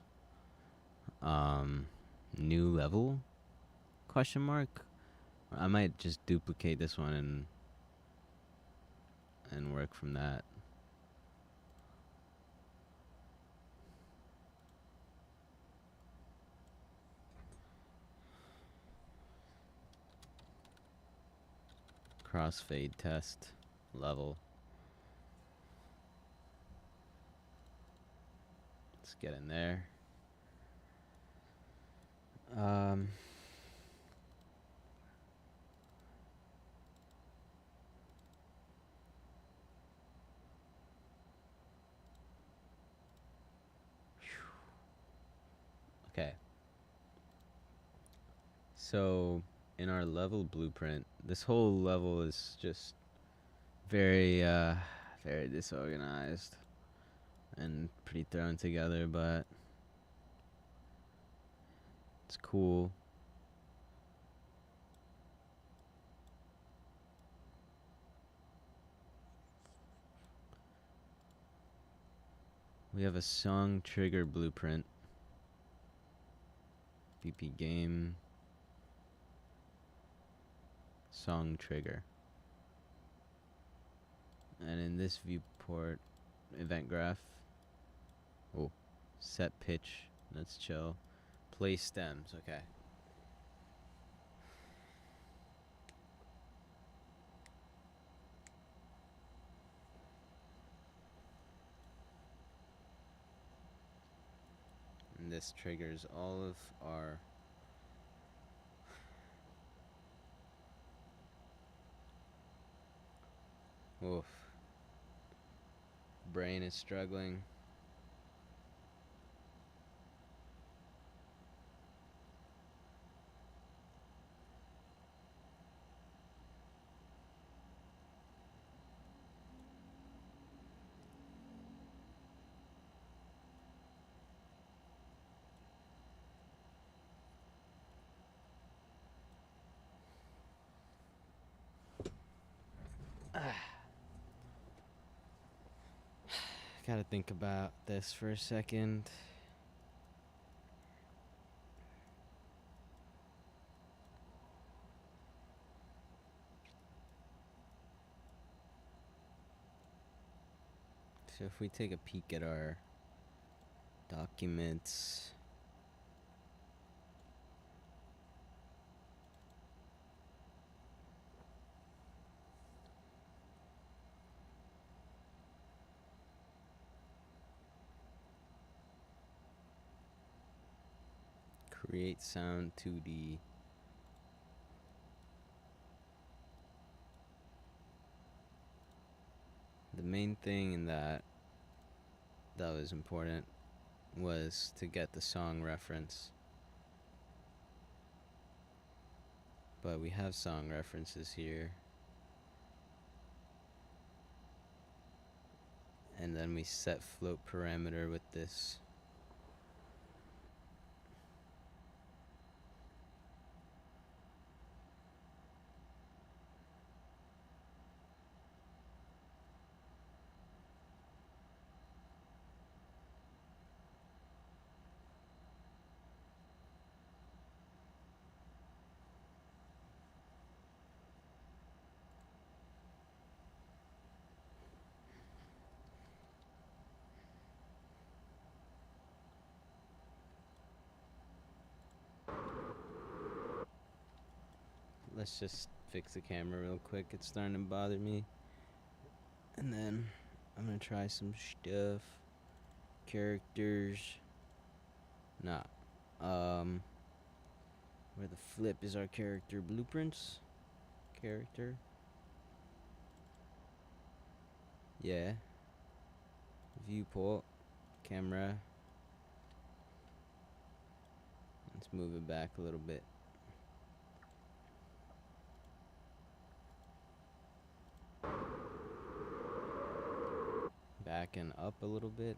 New level? Question mark? I might just duplicate this one and work from that. Crossfade test level. Let's get in there. Okay. So in our level blueprint, this whole level is just very, very disorganized and pretty thrown together, but it's cool. We have a song trigger blueprint. BP game song trigger. And in this viewport event graph, oh, set pitch, let's chill. Play stems, okay. And this triggers all of our oof. Brain is struggling. Gotta think about this for a second. So if we take a peek at our documents, create sound 2D. The main thing in that was important was to get the song reference. But we have song references here. And then we set float parameter with this. Let's just fix the camera real quick. It's starting to bother me. And then I'm gonna try some stuff. Characters. Nah. Where the flip is our character blueprints? Character. Yeah. Viewport. Camera. Let's move it back a little bit. Back and up a little bit.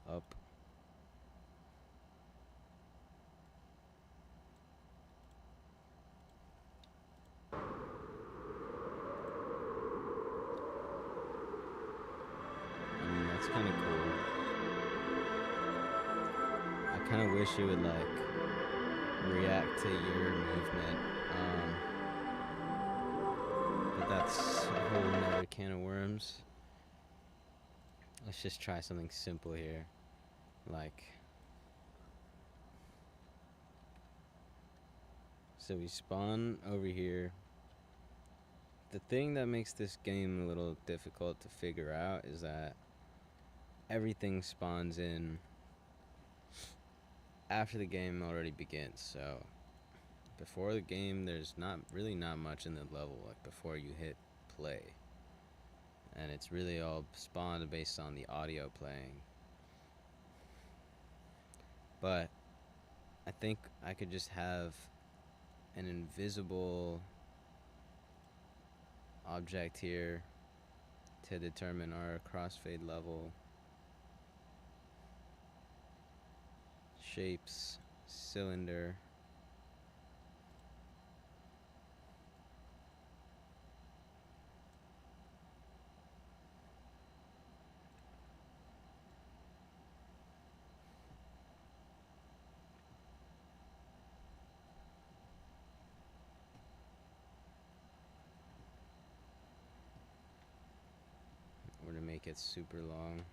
Up. I mean, that's kind of cool. I kind of wish it would like react to your movement. But that's a whole nother can of worms. Let's just try something simple here. Like, so we spawn over here. The thing that makes this game a little difficult to figure out is that everything spawns in after the game already begins. So before the game, there's not much in the level, like before you hit play. and it's really all spawned based on the audio playing. But I think I could just have an invisible object here to determine our crossfade level. Shapes, cylinder. Or to make it super long.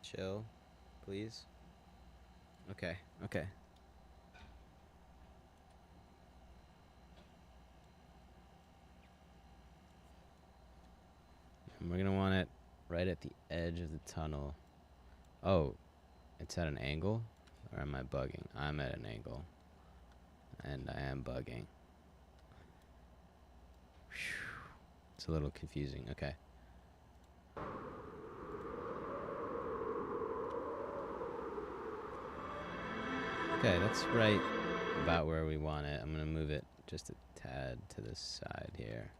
Chill, please. Okay, okay. And we're gonna want it right at the edge of the tunnel. Oh, it's at an angle? Or am I bugging? I'm at an angle. And I am bugging. Whew. It's a little confusing. Okay. Okay, that's right about where we want it. I'm gonna move it just a tad to the side here.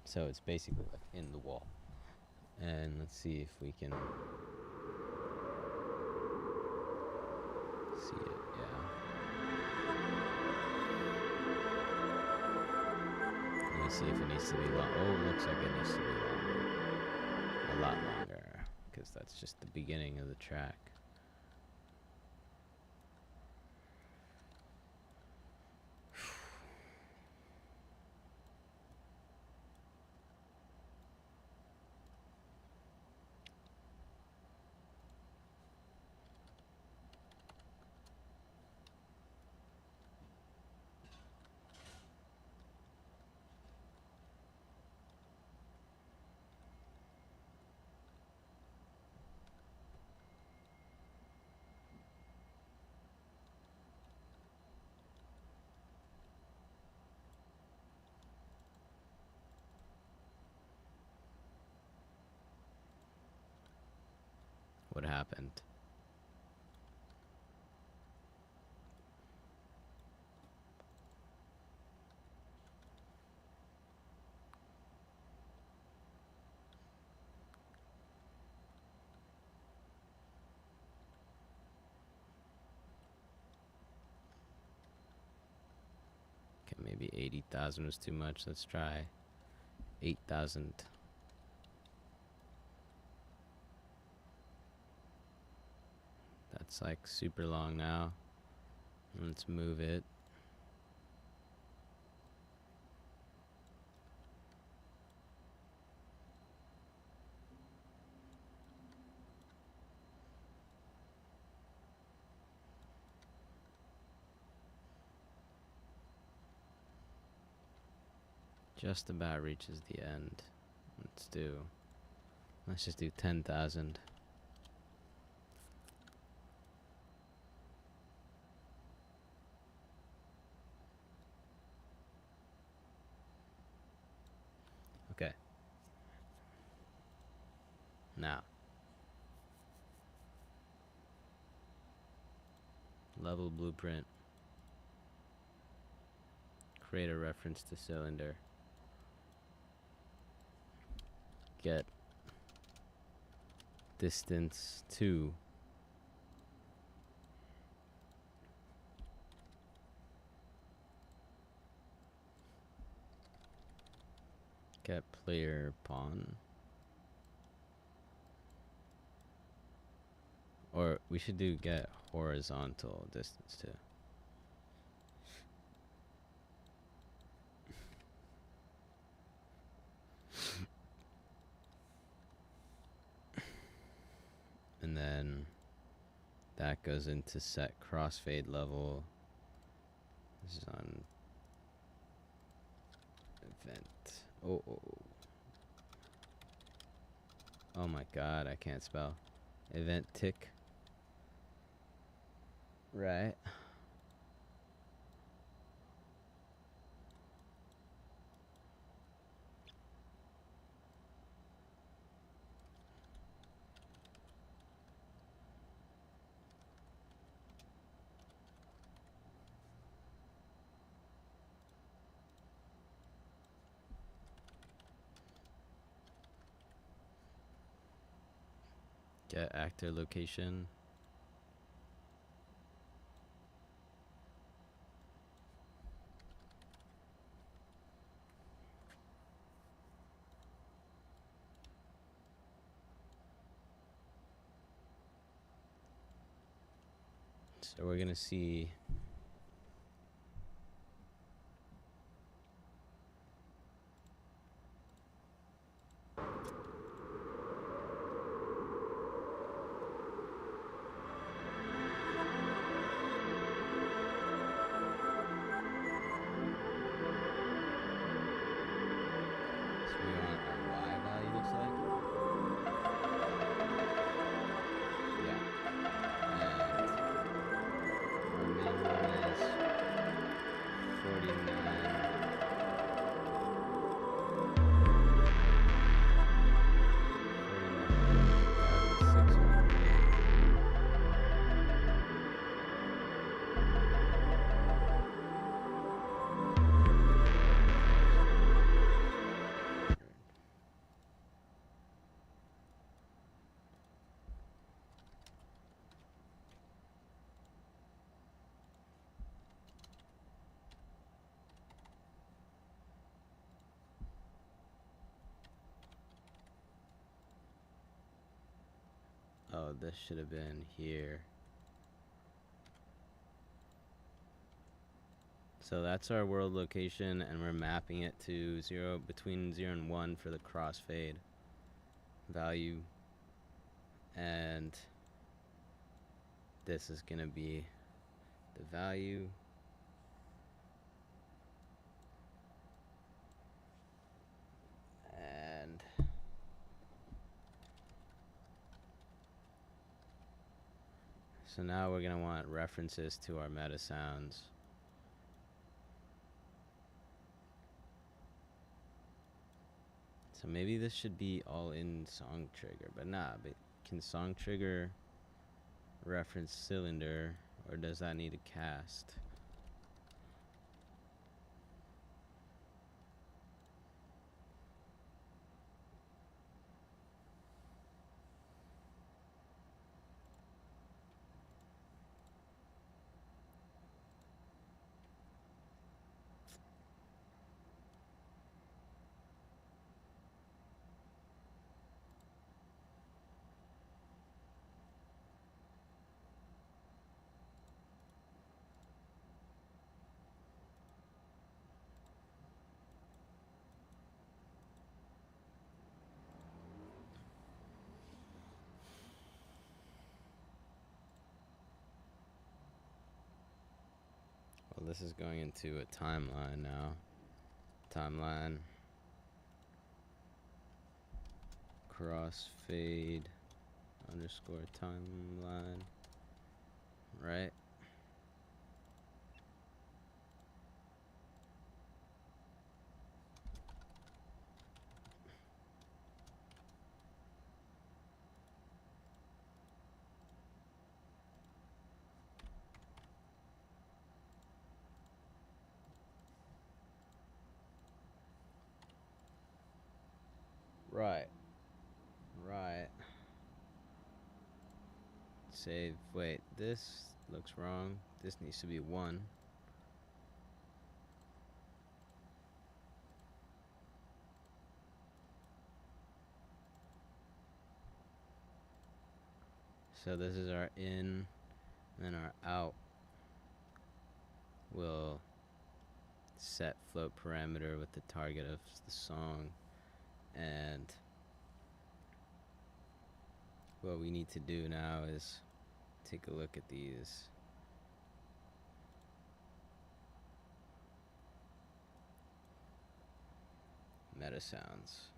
So it's basically like in the wall. And let's see if we can see it, yeah. Let me see if it needs to be long. Oh, it looks like it needs to be longer. A lot longer, because that's just the beginning of the track. What happened? Okay, maybe 80,000 was too much. Let's try 8,000. That's like super long now. Let's move it. Just about reaches the end. Let's just do 10,000. Okay. Now, level blueprint. Create a reference to cylinder. Get distance 2. Get player pawn. Or we should do get horizontal distance 2. And then that goes into set crossfade level. This is on event. Oh my god, I can't spell. Event tick. Right. Get actor location. So we're gonna see what our Y value looks like. Yeah. And our minimum is 49. Oh, this should have been here. So that's our world location, and we're mapping it to between 0 and 1 for the crossfade value. And this is gonna be the value. And so now we're gonna want references to our meta sounds. So maybe this should be all in song trigger, but nah, but can song trigger reference cylinder, or does that need a cast? Well, this is going into a timeline now. Timeline. Crossfade underscore timeline. Right? Right. Right. Save. Wait, this looks wrong. This needs to be 1. So this is our in, and then our out will set float parameter with the target of the song. And what we need to do now is take a look at these. meta sounds.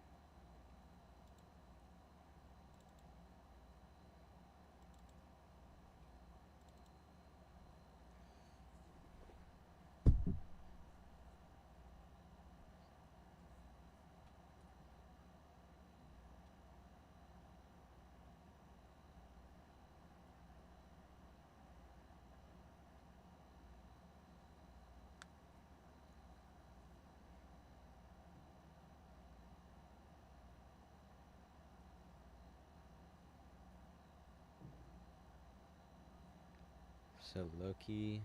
So Loki,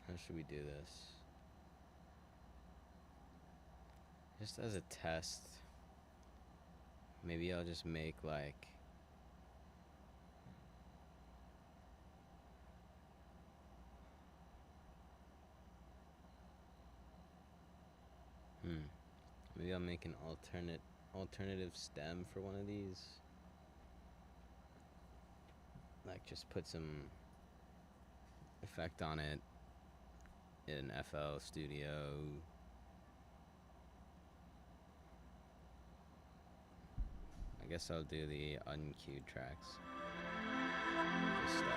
how should we do this? Just as a test, maybe I'll just make like maybe I'll make an alternative stem for one of these. Like just put some effect on it in FL Studio. I guess I'll do the uncued tracks. Just stuff.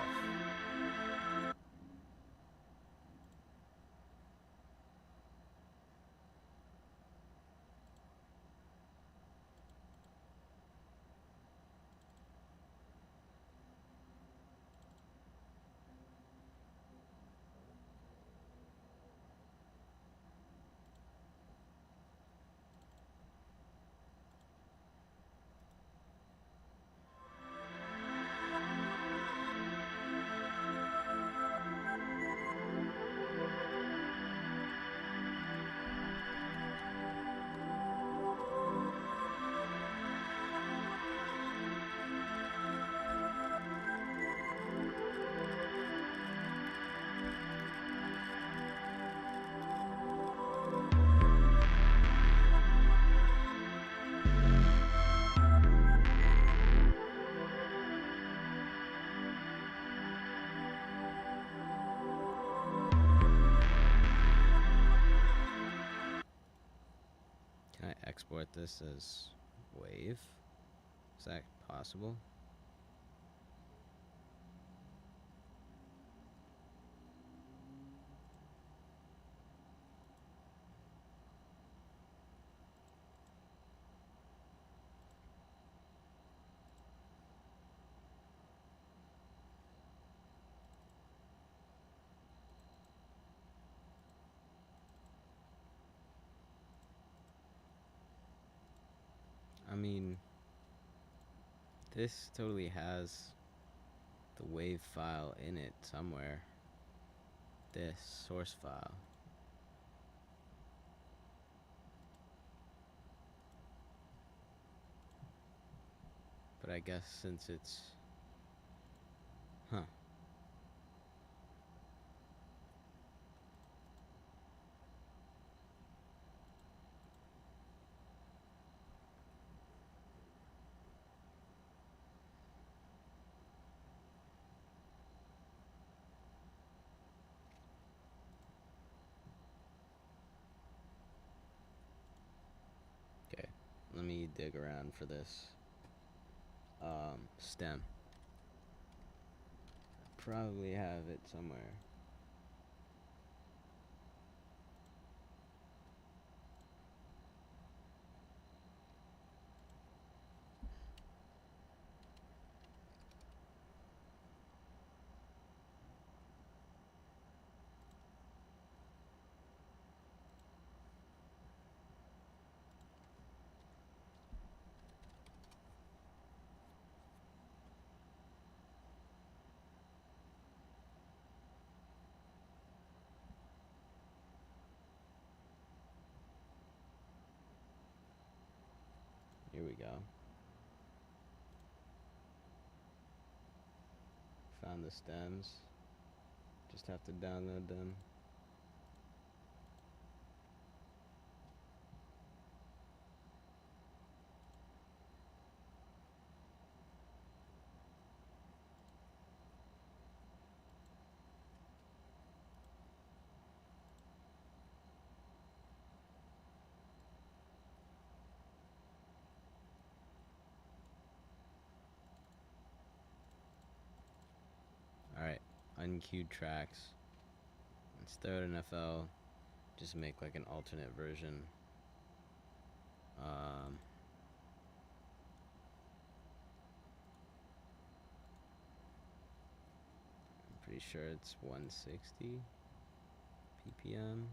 Can I export this as wave? Is that possible? I mean, this totally has the wave file in it somewhere. This source file. But I guess since it's... Huh. Okay, let me dig around for this stem. Probably have it somewhere. Here we go. Found the stems. Just have to download them. unqueued tracks. Let's throw it in FL. Just make like an alternate version. I'm pretty sure it's 160 ppm.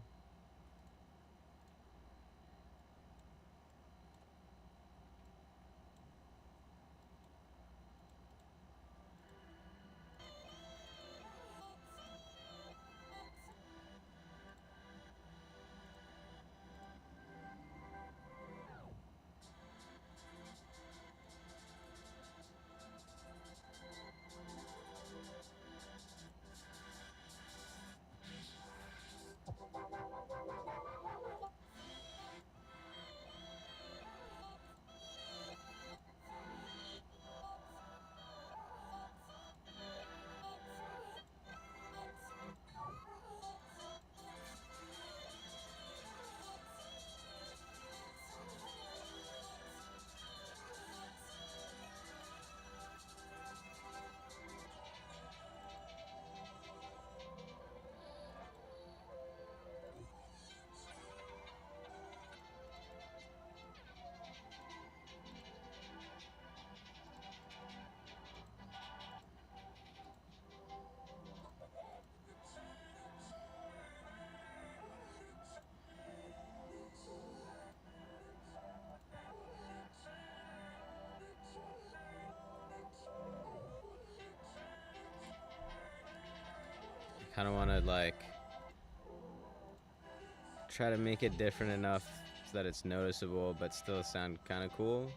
I kind of want to like try to make it different enough so that it's noticeable but still sound kind of cool.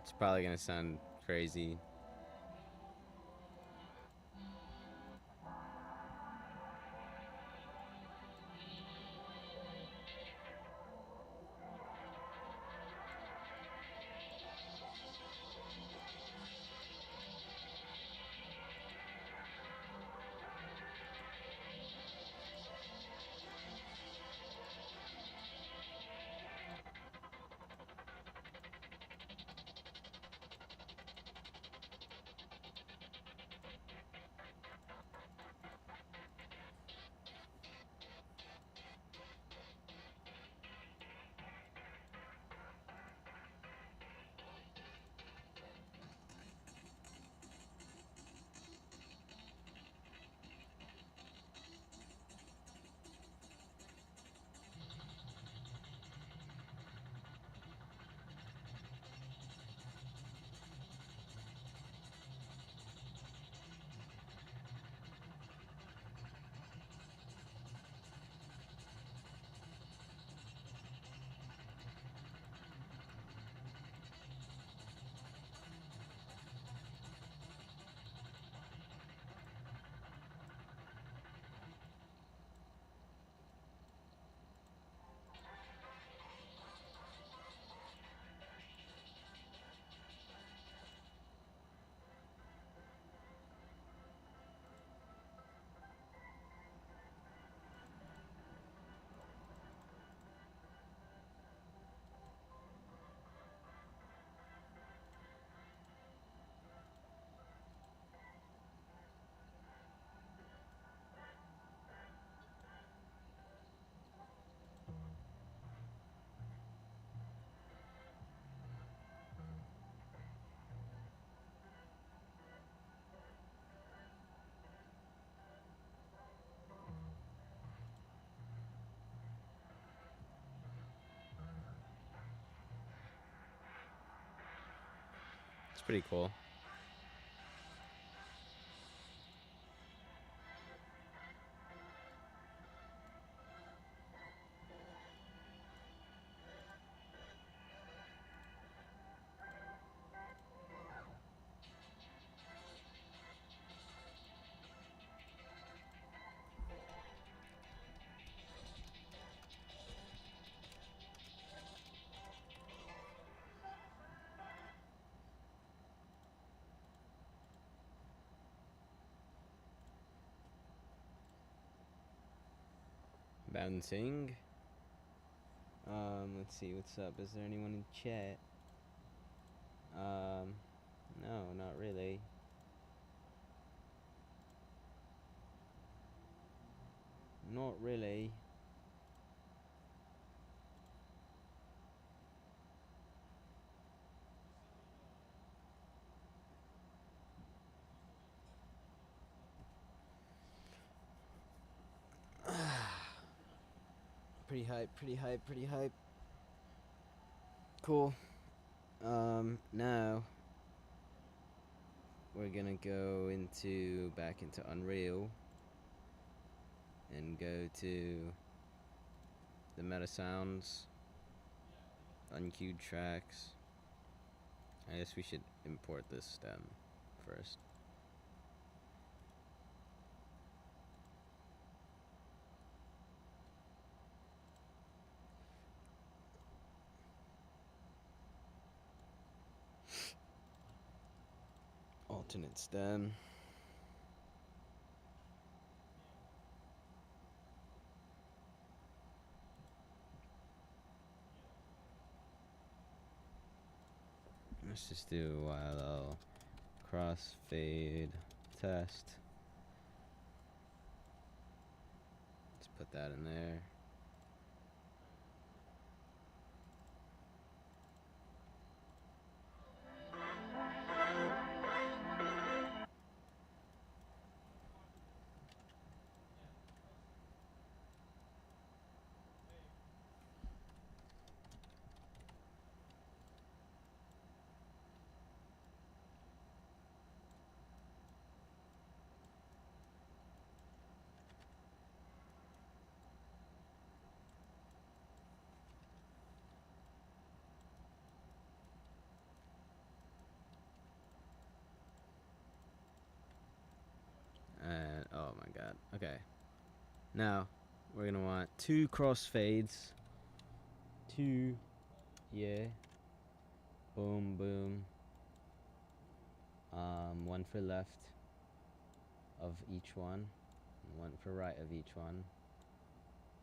It's probably gonna sound crazy. It's pretty cool. Bouncing. Let's see what's up. Is there anyone in chat? No, not really. Not really. Pretty hype, pretty hype, pretty hype. Cool. Now we're gonna go back into Unreal and go to the meta sounds, unqueued tracks. I guess we should import this stem first. Alternate stem. Let's just do a while crossfade test. Let's put that in there. And oh my god. Okay. Now we're gonna want 2 crossfades. 2. Yeah. Boom, boom. One for left of each one, and one for right of each one.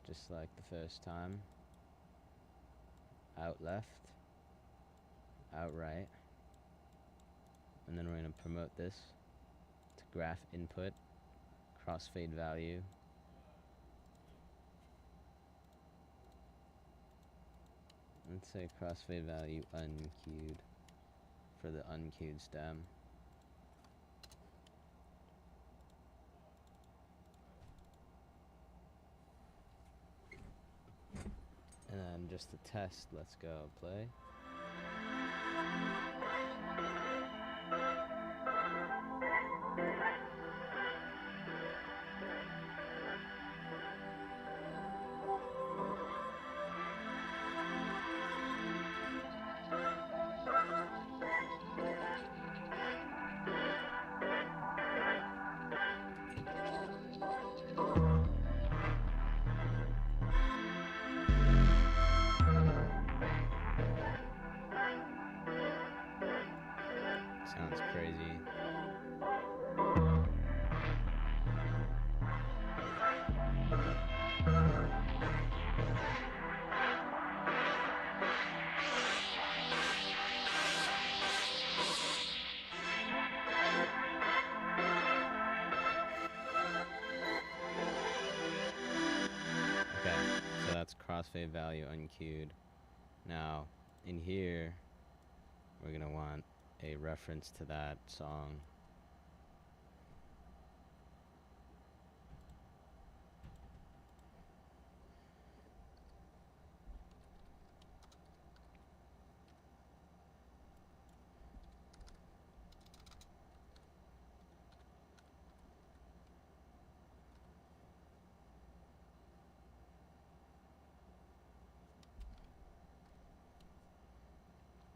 Just like the first time. Out left. Out right. And then we're gonna promote this to graph input. Crossfade value. Let's say crossfade value unqueued for the unqueued stem. And then just to test, let's go play. Sounds crazy. Okay, so that's crossfade value unqueued. Now, in here, we're gonna want a reference to that song.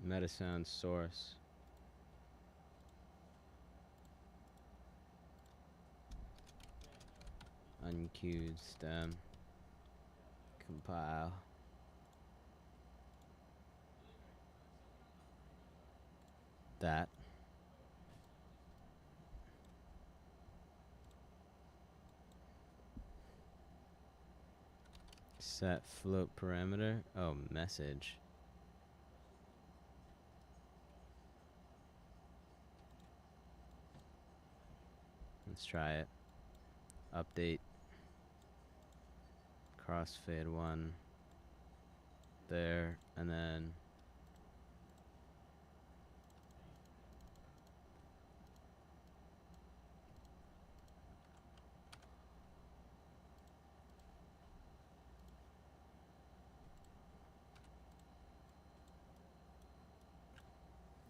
Metasound source. Unqueued stem. Compile. That. Set float parameter. Oh, message. Let's try it. Update. crossfade one there, and then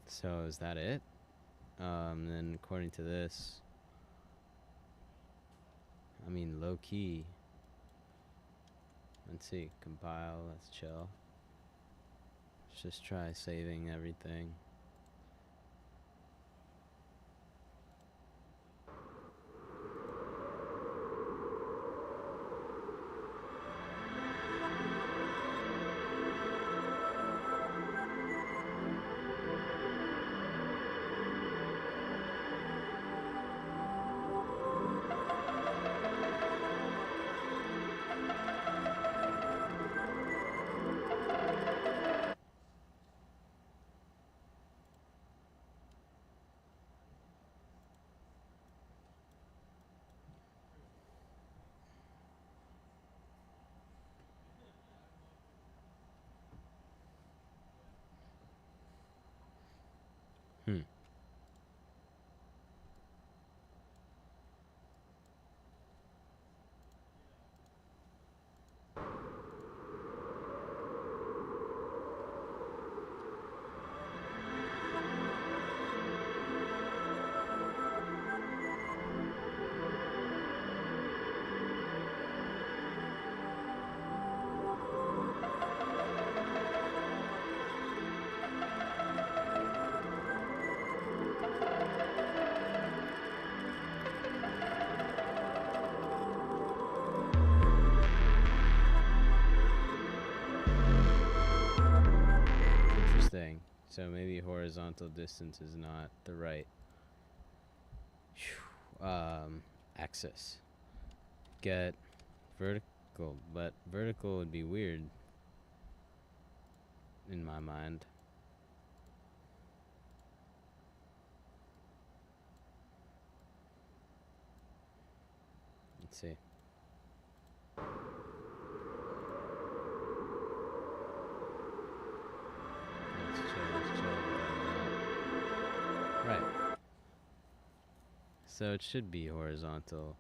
so is that it? Then according to this, I mean, low key. Let's see, compile, let's chill. Let's just try saving everything. Hmm. Interesting. So maybe horizontal distance is not the right axis. Get vertical, but vertical would be weird in my mind. Let's see. Let's chill. Right. So it should be horizontal.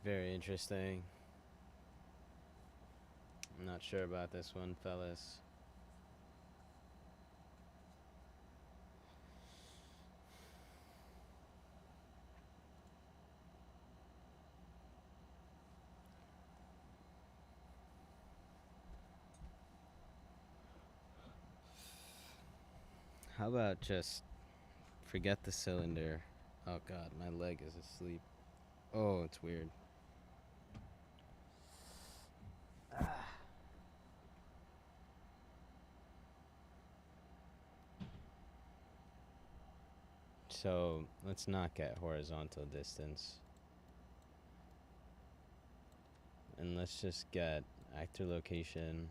Very interesting. I'm not sure about this one, fellas. How about just forget the cylinder? Oh god, my leg is asleep. Oh, it's weird. So let's not get horizontal distance. And let's just get actor location.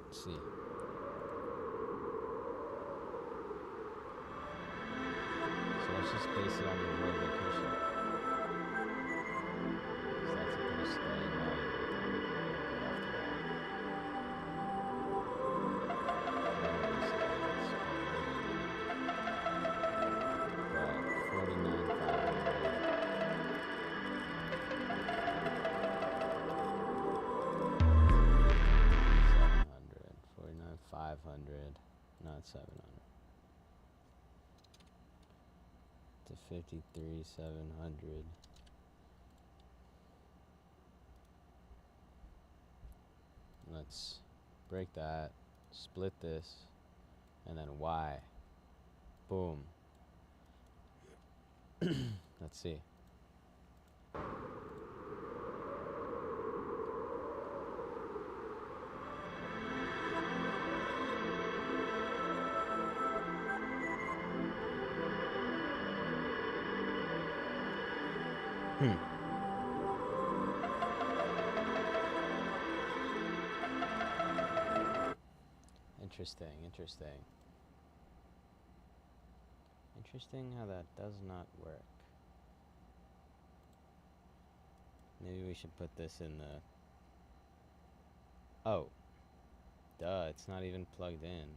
Let's see. So let's just base it on the world location. not 700. To 53,700. Let's break that, split this, and then Y. Boom. Let's see. Interesting, interesting. Interesting how that does not work. Maybe we should put this in the... Oh. Duh, it's not even plugged in.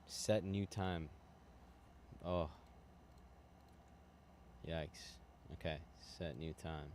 Set new time. Oh. Yikes. Okay, set new time.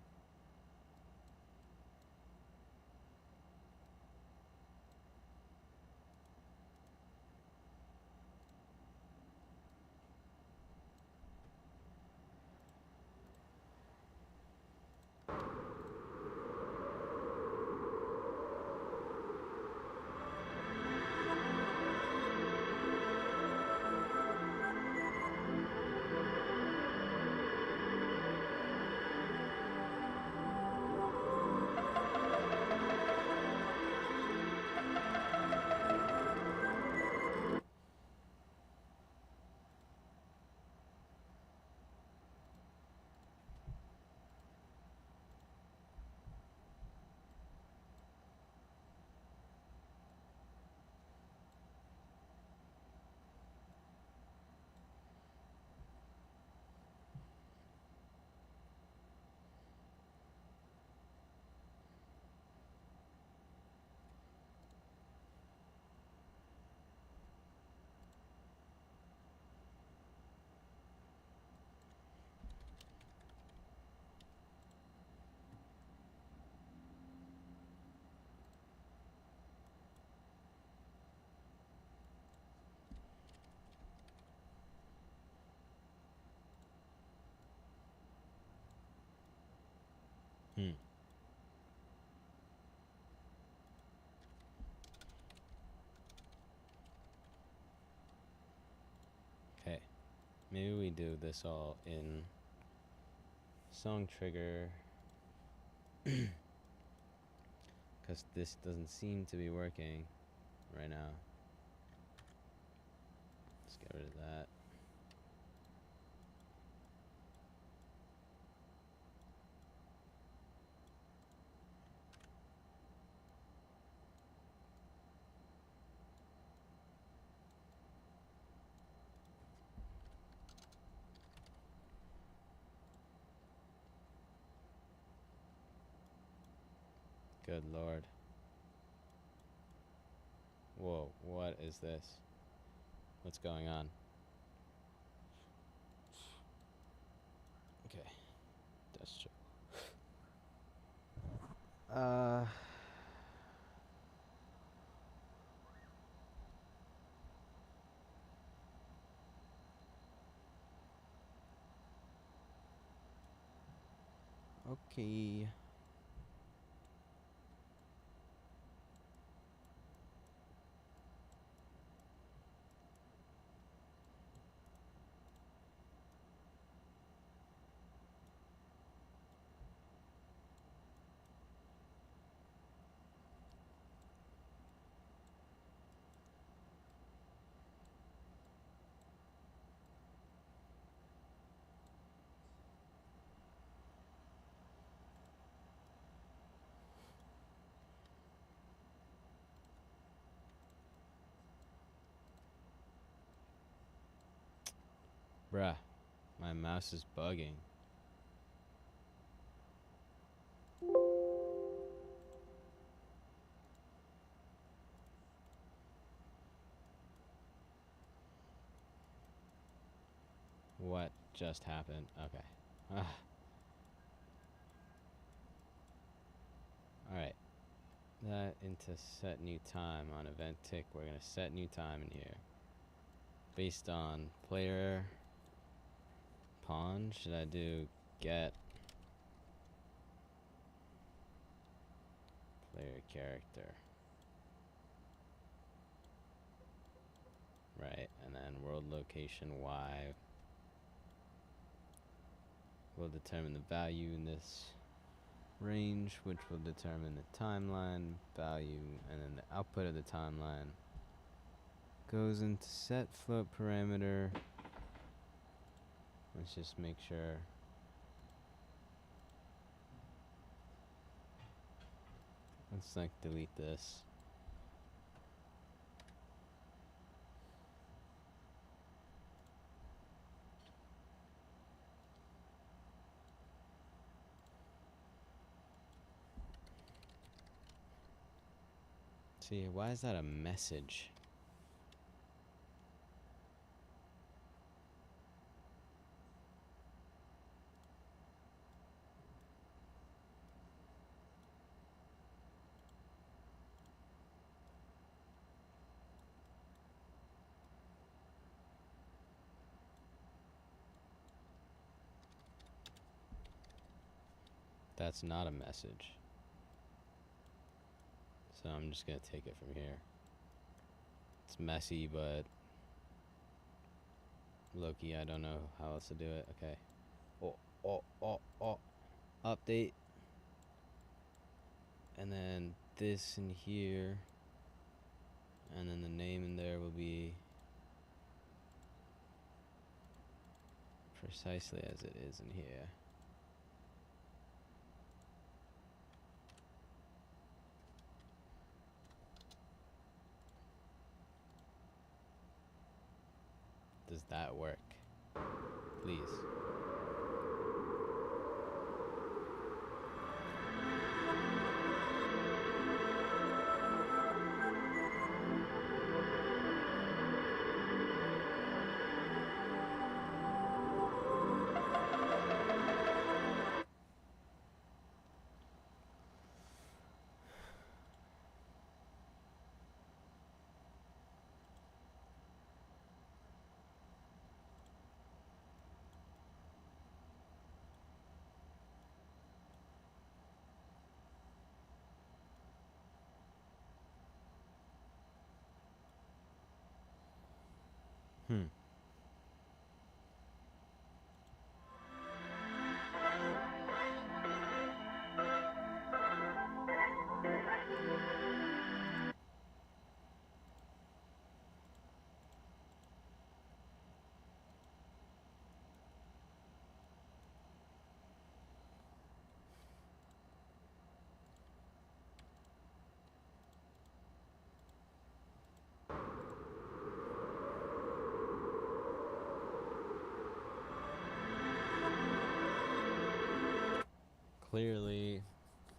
Okay. Maybe we do this all in song trigger. Because this doesn't seem to be working right now. Let's get rid of that. Good Lord. Whoa, what is this? What's going on? Okay, that's true. Okay. Bruh, my mouse is bugging. What just happened? Okay. Alright. That into set new time on event tick. We're gonna set new time in here. Based on player pawn, should I do get player character? Right, and then world location Y will determine the value in this range, which will determine the timeline value, and then the output of the timeline goes into set float parameter. Let's just make sure. Let's like delete this. See, why is that a message? That's not a message. So I'm just gonna take it from here. It's messy, but low-key, I don't know how else to do it. Okay. Oh. Update. And then this in here. And then the name in there will be precisely as it is in here. Does that work? Please.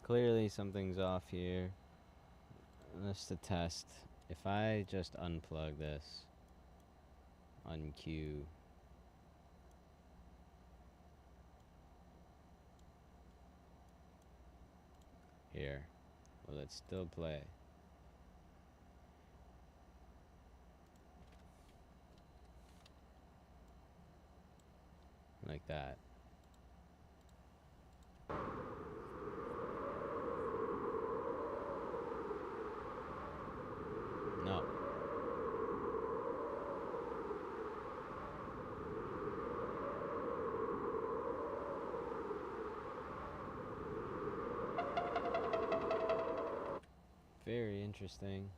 Clearly something's off here. Just to test, if I just unplug this, unqueue, here, will it still play? Like that. No. Very interesting.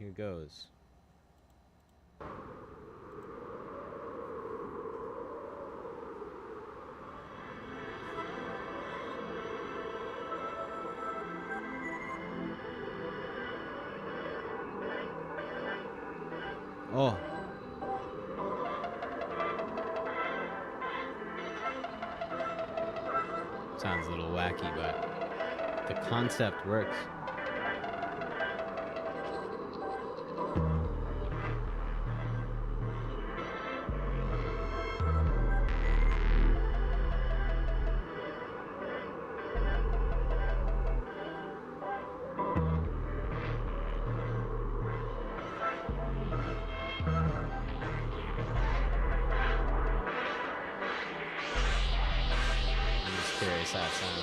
here goes. Oh. Sounds a little wacky, but the concept works. I'm just curious how it sounds.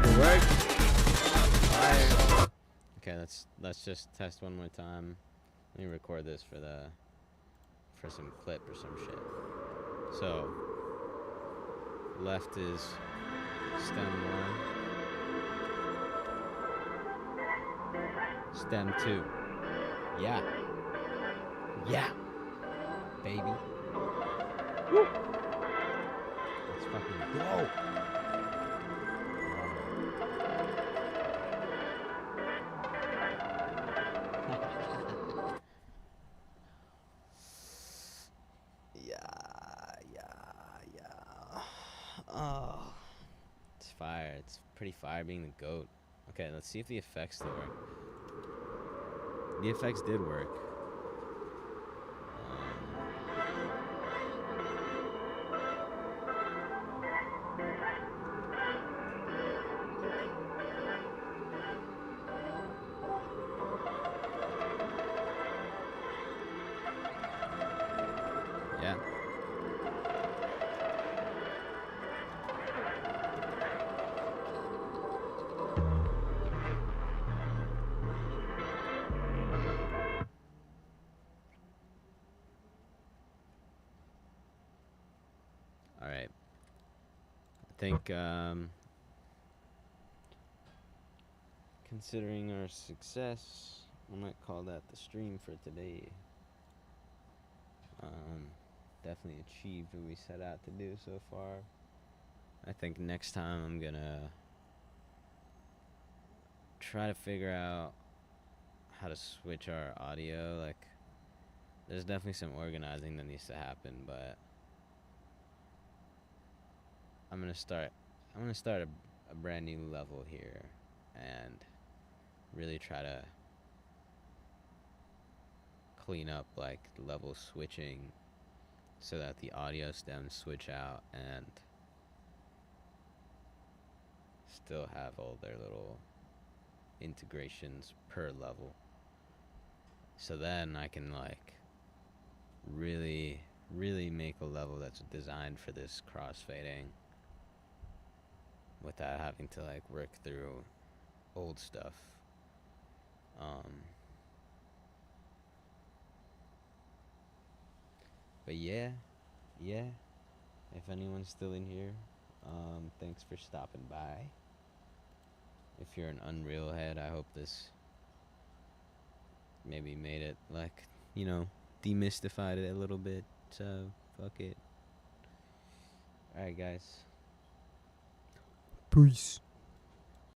It worked. Fire. Okay, let's just test one more time. Let me record this for some clip or some shit. So left is stem 1, stem 2. Yeah. Yeah. Baby. Woo. Let's fucking go. Yeah. Oh, it's fire. It's pretty fire being the goat. Okay, let's see if the effects still work. The effects did work. Yeah. All right. I think considering our success, I might call that the stream for today. Definitely achieved what we set out to do so far. I think next time I'm gonna try to figure out how to switch our audio. Like, there's definitely some organizing that needs to happen, but I'm gonna start a brand new level here and really try to clean up like level switching so that the audio stems switch out and still have all their little integrations per level. So then I can like really make a level that's designed for this crossfading without having to like work through old stuff. But yeah, if anyone's still in here, thanks for stopping by. If you're an Unreal head, I hope this maybe made it like, demystified it a little bit, so fuck it. Alright guys. Peace.